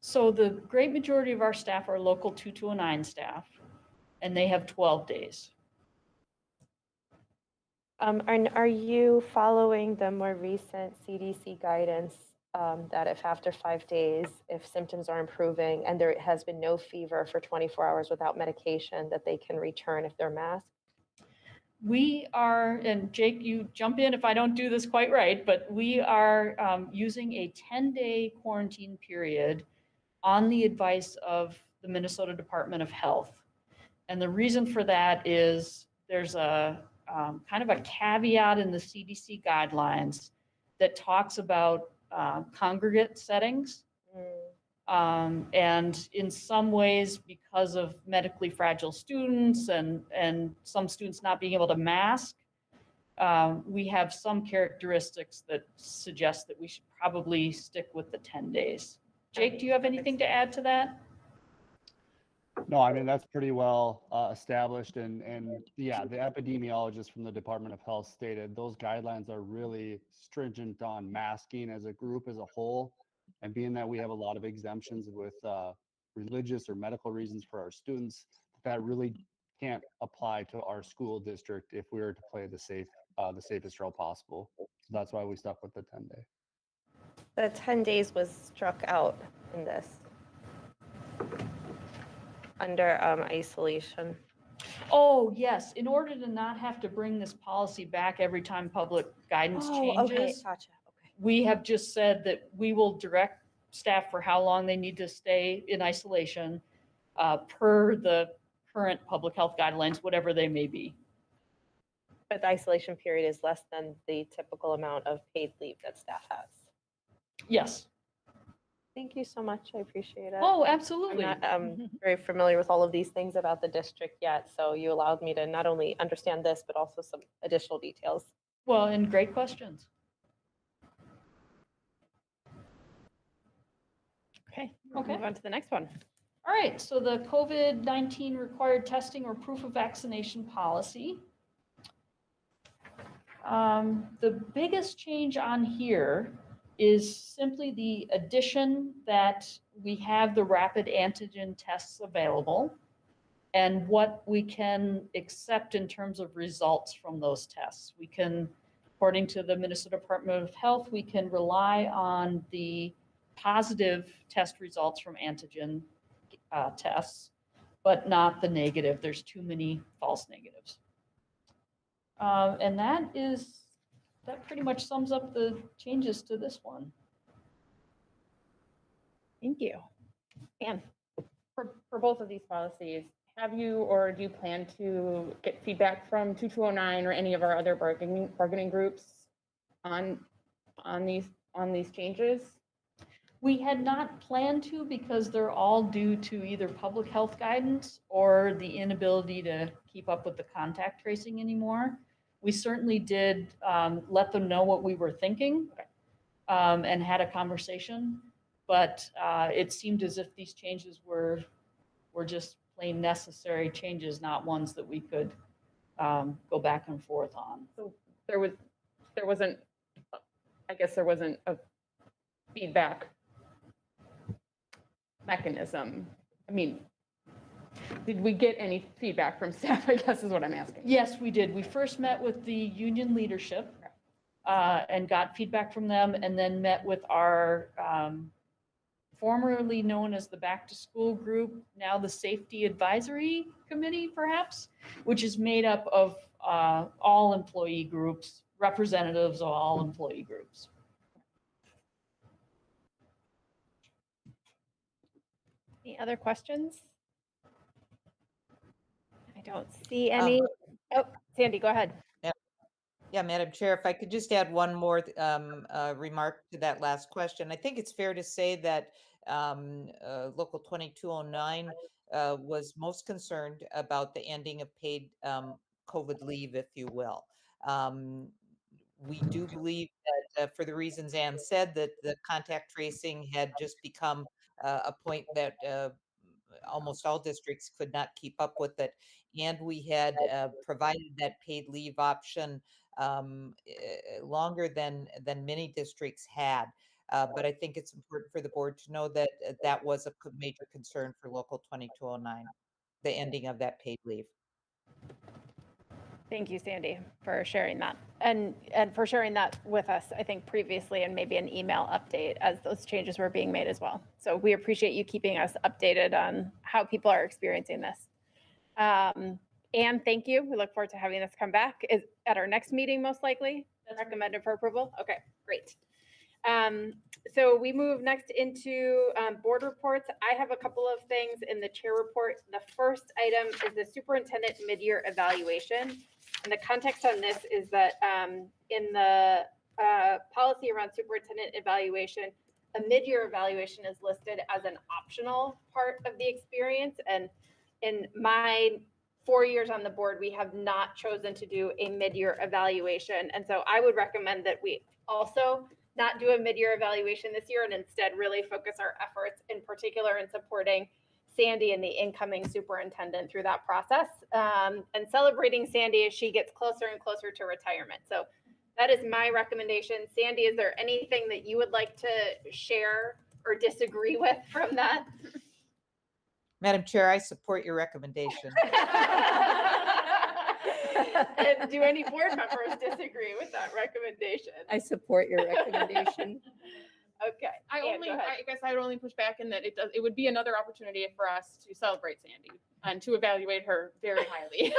Speaker 13: So the great majority of our staff are local 2209 staff, and they have 12 days.
Speaker 2: Are you following the more recent CDC guidance that if after 5 days, if symptoms are improving and there has been no fever for 24 hours without medication, that they can return if they're masked?
Speaker 13: We are, and Jake, you jump in if I don't do this quite right, but we are using a 10-day quarantine period on the advice of the Minnesota Department of Health. And the reason for that is there's a kind of a caveat in the CDC guidelines that talks about congregate settings. And in some ways, because of medically fragile students and some students not being able to mask, we have some characteristics that suggest that we should probably stick with the 10 days. Jake, do you have anything to add to that?
Speaker 14: No, I mean, that's pretty well established. And yeah, the epidemiologist from the Department of Health stated those guidelines are really stringent on masking as a group as a whole. And being that we have a lot of exemptions with religious or medical reasons for our students, that really can't apply to our school district if we were to play the safest role possible. So that's why we stuck with the 10-day.
Speaker 2: The 10 days was struck out in this under isolation.
Speaker 13: Oh, yes. In order to not have to bring this policy back every time public guidance
Speaker 2: Okay,
Speaker 13: changes,
Speaker 2: gotcha. Okay.
Speaker 13: we have just said that we will direct staff for how long they need to stay in isolation per the current public health guidelines, whatever they may be.
Speaker 2: But the isolation period is less than the typical amount of paid leave that staff has.
Speaker 13: Yes.
Speaker 2: Thank you so much. I appreciate it.
Speaker 13: Oh,
Speaker 2: I'm
Speaker 13: absolutely.
Speaker 2: not very familiar with all of these things about the district yet, so you allowed me to not only understand this, but also some additional details.
Speaker 13: Well, and great questions.
Speaker 1: Okay,
Speaker 13: Okay.
Speaker 1: move on to the next one.
Speaker 13: All right, so the COVID-19 required testing or proof of vaccination policy. The biggest change on here is simply the addition that we have the rapid antigen tests available and what we can accept in terms of results from those tests. We can, according to the Minnesota Department of Health, we can rely on the positive test results from antigen tests, but not the negative. There's too many false negatives. And that pretty much sums up the changes to this one.
Speaker 1: Thank you. Anne, for both of these policies, have you or do you plan to get feedback from 2209 or any of our other bargaining groups on these changes?
Speaker 13: We had not planned to because they're all due to either public health guidance or the inability to keep up with the contact tracing anymore. We certainly did let them know what we were thinking and had a conversation, but it seemed as if these changes were just plain necessary changes, not ones that we could go back and forth on.
Speaker 1: So there wasn't a feedback mechanism. I mean, did we get any feedback from staff, I guess is what I'm asking.
Speaker 13: Yes, we did. We first met with the union leadership and got feedback from them, and then met with our formerly known as the Back to School Group, now the Safety Advisory Committee, perhaps, which is made up of all employee groups, representatives of all employee groups.
Speaker 1: Any other questions? I don't see any. Oh, Sandy, go ahead.
Speaker 3: Yeah, Madam Chair, if I could just add one more remark to that last question. I think it's fair to say that Local 2209 was most concerned about the ending of paid COVID leave, if you will. We do believe that for the reasons Ann said, that the contact tracing had just become a point that almost all districts could not keep up with it. And we had provided that paid leave option longer than many districts had. But I think it's important for the board to know that that was a major concern for Local 2209, the ending of that paid leave.
Speaker 1: Thank you, Sandy, for sharing that and for sharing that with us, I think previously, and maybe an email update as those changes were being made as well. So we appreciate you keeping us updated on how people are experiencing this. Anne, thank you. We look forward to having this come back. Is at our next meeting, most likely? That's recommended for approval? Okay, great. So we move next into board reports. I have a couple of things in the chair report. The first item is the superintendent mid-year evaluation. And the context on this is that in the policy around superintendent evaluation, a mid-year evaluation is listed as an optional part of the experience. And in my 4 years on the board, we have not chosen to do a mid-year evaluation. And so I would recommend that we also not do a mid-year evaluation this year and instead really focus our efforts in particular in supporting Sandy and the incoming superintendent through that process, and celebrating Sandy as she gets closer and closer to retirement. So that is my recommendation. Sandy, is there anything that you would like to share or disagree with from that?
Speaker 3: Madam Chair, I support your recommendation.
Speaker 1: And do any board members disagree with that recommendation?
Speaker 7: I support your recommendation.
Speaker 1: Okay. Ann, go ahead.
Speaker 11: I guess I would only push back in that it would be another opportunity for us to celebrate Sandy and to evaluate her very highly.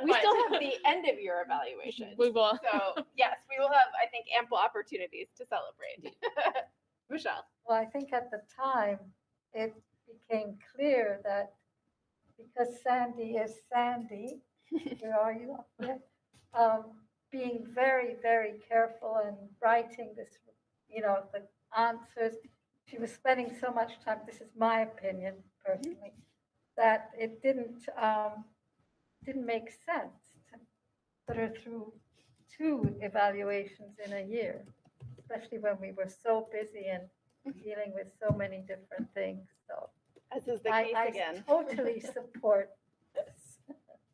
Speaker 1: We still have the end of year evaluation.
Speaker 11: We will.
Speaker 1: So yes, we will have, I think, ample opportunities to celebrate. Michelle.
Speaker 6: Well, I think at the time, it became clear that because Sandy is Sandy, where are you up there? Being very, very careful and writing this, the answers. She was spending so much time, this is my opinion personally, that it didn't make sense to put her through 2 evaluations in a year, especially when we were so busy and dealing with so many different things. So
Speaker 1: as is the case again.
Speaker 6: I totally support this.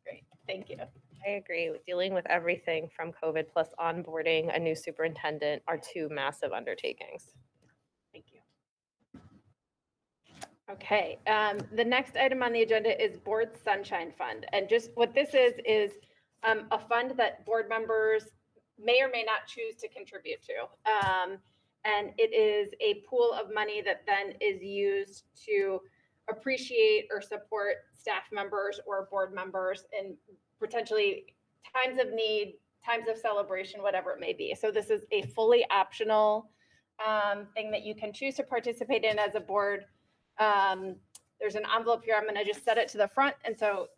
Speaker 1: Great, thank you.
Speaker 2: I agree. Dealing with everything from COVID plus onboarding a new superintendent are 2 massive undertakings.
Speaker 1: Thank you. Okay, the next item on the agenda is Board Sunshine Fund. And just what this is a fund that board members may or may not choose to contribute to. And it is a pool of money that then is used to appreciate or support staff members or board members in potentially times of need, times of celebration, whatever it may be. So this is a fully optional thing that you can choose to participate in as a board. There's an envelope here. I'm going to just set it to the front. And so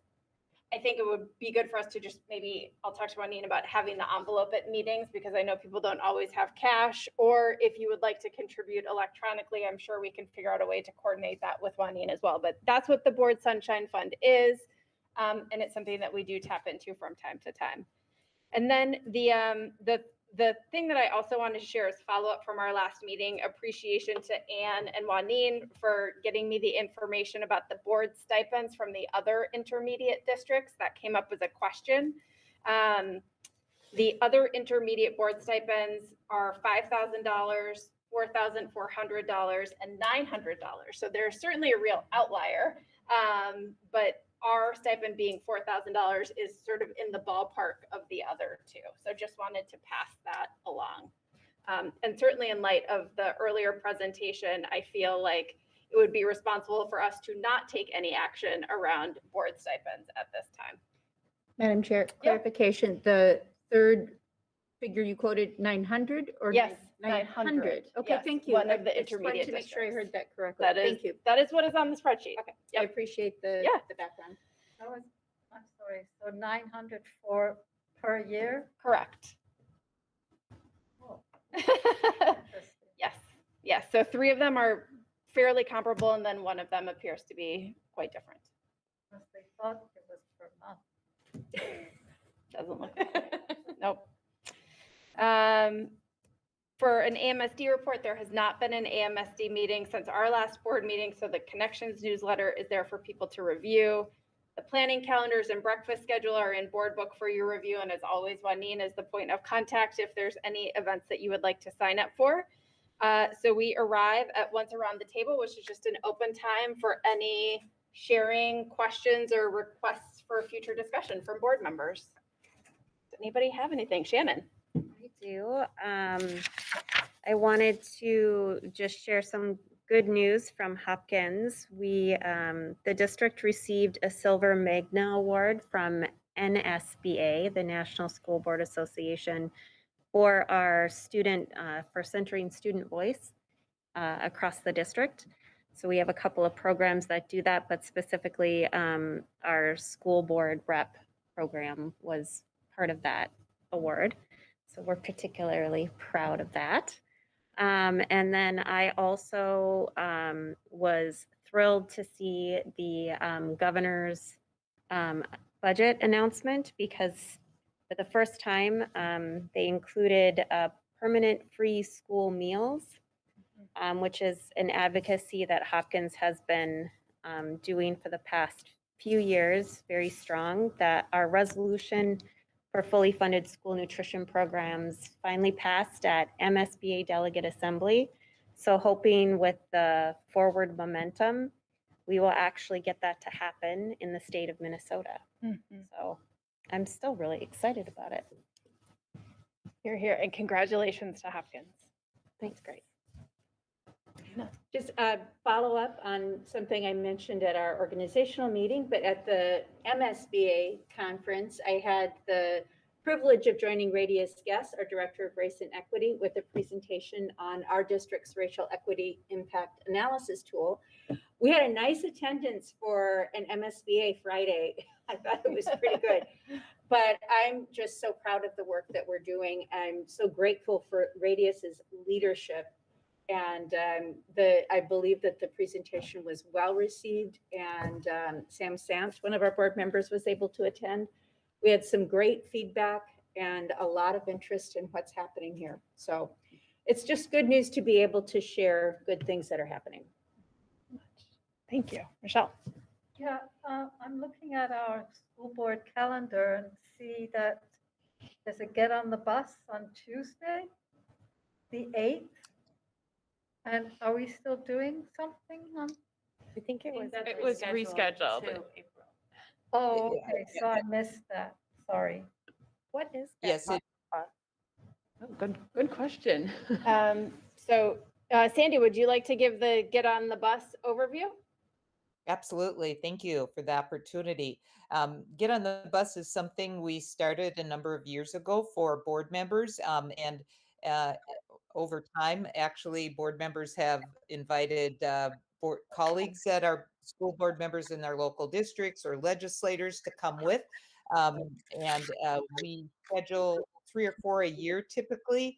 Speaker 1: I think it would be good for us to just maybe, I'll talk to Juanine about having the envelope at meetings, because I know people don't always have cash, or if you would like to contribute electronically, I'm sure we can figure out a way to coordinate that with Juanine as well. But that's what the Board Sunshine Fund is. And it's something that we do tap into from time to time. And then the thing that I also wanted to share is follow-up from our last meeting, appreciation to Anne and Juanine for getting me the information about the board stipends from the other intermediate districts. That came up as a question. The other intermediate board stipends are $5,000, $4,400, and $900. So there's certainly a real outlier, but our stipend being $4,000 is sort of in the ballpark of the other 2. So just wanted to pass that along. And certainly in light of the earlier presentation, I feel like it would be responsible for us to not take any action around board stipends at this time.
Speaker 7: Madam Chair, clarification, the third figure you quoted, 900 or
Speaker 1: yes,
Speaker 7: 900? Okay,
Speaker 1: yes,
Speaker 7: thank you.
Speaker 1: One of the
Speaker 7: I just wanted
Speaker 1: intermediate
Speaker 7: to make sure I
Speaker 1: districts.
Speaker 7: heard that correctly.
Speaker 1: That is,
Speaker 7: Thank you.
Speaker 1: that is what is on the spreadsheet.
Speaker 7: Okay, I appreciate the background.
Speaker 6: I'm sorry, so 900 per year?
Speaker 1: Correct.
Speaker 6: Oh,
Speaker 1: Yes, yes. So 3 of them are fairly comparable, and then one of them appears to be quite different.
Speaker 6: Unless they thought it was per month.
Speaker 1: Doesn't look like it. Nope. For an AMSD report, there has not been an AMSD meeting since our last board meeting, so the Connections newsletter is there for people to review. The planning calendars and breakfast schedule are in board book for your review, and as always, Juanine is the point of contact if there's any events that you would like to sign up for. So we arrive at once around the table, which is just an open time for any sharing, questions, or requests for future discussion from board members. Does anybody have anything? Shannon?
Speaker 8: I do. I wanted to just share some good news from Hopkins. The district received a Silver Magna Award from NSBA, the National School Board Association, for our for centering student voice across the district. So we have a couple of programs that do that, but specifically our school board rep program was part of that award. So we're particularly proud of that. And then I also was thrilled to see the governor's budget announcement because for the first time they included permanent free school meals, which is an advocacy that Hopkins has been doing for the past few years, very strong, that our resolution for fully funded school nutrition programs finally passed at MSBA Delegate Assembly. So hoping with the forward momentum, we will actually get that to happen in the state of Minnesota. So I'm still really excited about it.
Speaker 1: You're here, and congratulations to Hopkins.
Speaker 8: Thanks, Grace.
Speaker 7: Just follow up on something I mentioned at our organizational meeting, but at the MSBA conference, I had the privilege of joining Radius Guest, our Director of Race and Equity, with a presentation on our district's racial equity impact analysis tool. We had a nice attendance for an MSBA Friday. I thought it was pretty good. But I'm just so proud of the work that we're doing. I'm so grateful for Radius's leadership. And I believe that the presentation was well received, and Sam Sant, one of our board members, was able to attend. We had some great feedback and a lot of interest in what's happening here. So it's just good news to be able to share good things that are happening.
Speaker 1: Thank you. Michelle?
Speaker 6: Yeah, I'm looking at our school board calendar and see that there's a get on the bus on Tuesday, the 8th. And are we still doing something on?
Speaker 8: I think it was.
Speaker 1: It was rescheduled.
Speaker 6: Oh, okay, so I missed that. Sorry.
Speaker 8: What is that?
Speaker 3: Yes,
Speaker 11: Oh, good question.
Speaker 1: So Sandy, would you like to give the Get on the Bus overview?
Speaker 3: absolutely. Thank you for the opportunity. Get on the Bus is something we started a number of years ago for board members. And over time, actually, board members have invited board colleagues that are school board members in their local districts or legislators to come with. And we schedule 3 or 4 a year typically.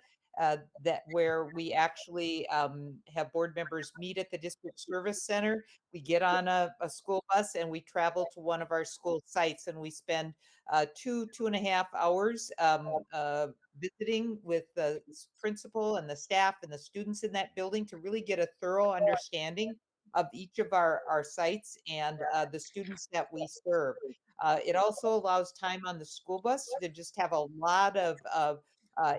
Speaker 3: That where we actually have board members meet at the district service center. We get on a school bus and we travel to one of our school sites, and we spend 2.5 hours visiting with the principal and the staff and the students in that building to really get a thorough understanding of each of our sites and the students that we serve. It also allows time on the school bus to just have a lot of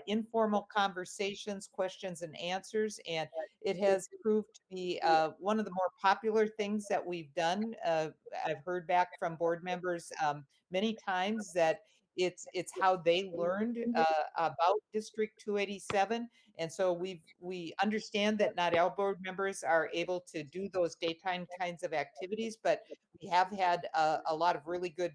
Speaker 3: informal conversations, questions and answers. And it has proved to be one of the more popular things that we've done. I've heard back from board members many times that it's how they learned about District 287. And so we understand that not all board members are able to do those daytime kinds of activities, but we have had a lot of really good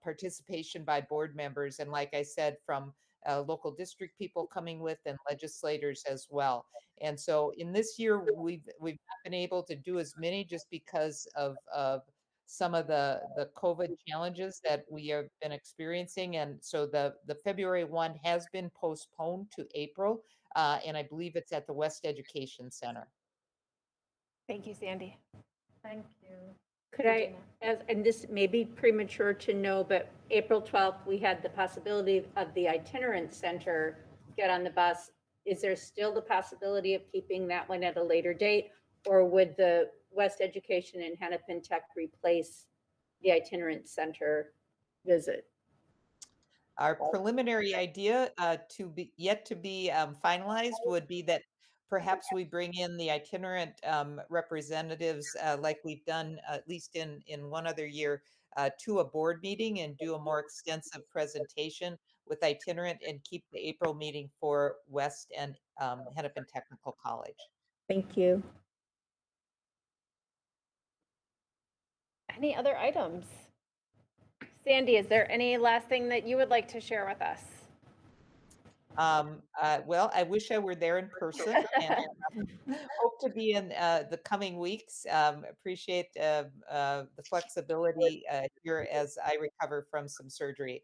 Speaker 3: participation by board members. And like I said, from local district people coming with and legislators as well. And so in this year, we've not been able to do as many just because of some of the COVID challenges that we have been experiencing. And so the February one has been postponed to April. And I believe it's at the West Education Center.
Speaker 1: Thank you, Sandy.
Speaker 6: Thank you.
Speaker 7: Could I, and this may be premature to know, but April 12th, we had the possibility of the itinerant center get on the bus. Is there still the possibility of keeping that one at a later date? Or would the West Education and Hennepin Tech replace the itinerant center visit?
Speaker 3: Our preliminary idea yet to be finalized would be that perhaps we bring in the itinerant representatives like we've done at least in one other year to a board meeting and do a more extensive presentation with itinerant and keep the April meeting for West and Hennepin Technical College.
Speaker 7: Thank you.
Speaker 1: Any other items? Sandy, is there any last thing that you would like to share with us?
Speaker 3: Well, I wish I were there in person and hope to be in the coming weeks. Appreciate the flexibility here as I recover from some surgery.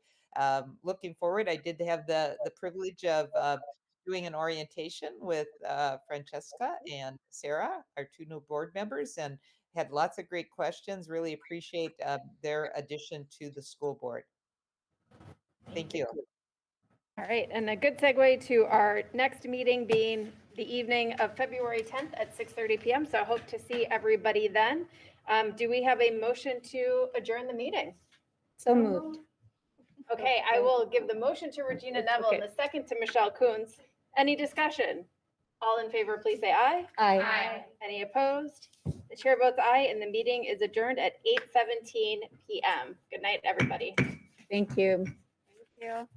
Speaker 3: Looking forward, I did have the privilege of doing an orientation with Francesca and Sarah, our two new board members, and had lots of great questions. Really appreciate their addition to the school board. Thank you.
Speaker 1: All right, and a good segue to our next meeting being the evening of February 10th at 6:30 p.m. So I hope to see everybody then. Do we have a motion to adjourn the meeting?
Speaker 2: So moved.
Speaker 1: Okay, I will give the motion to Regina Neville and the second to Michelle Coons. Any discussion? All in favor, please say aye.
Speaker 2: Aye.
Speaker 1: Any opposed? The chair votes aye, and the meeting is adjourned at 8:17 p.m. Good night, everybody.
Speaker 7: Thank you.
Speaker 1: Thank you.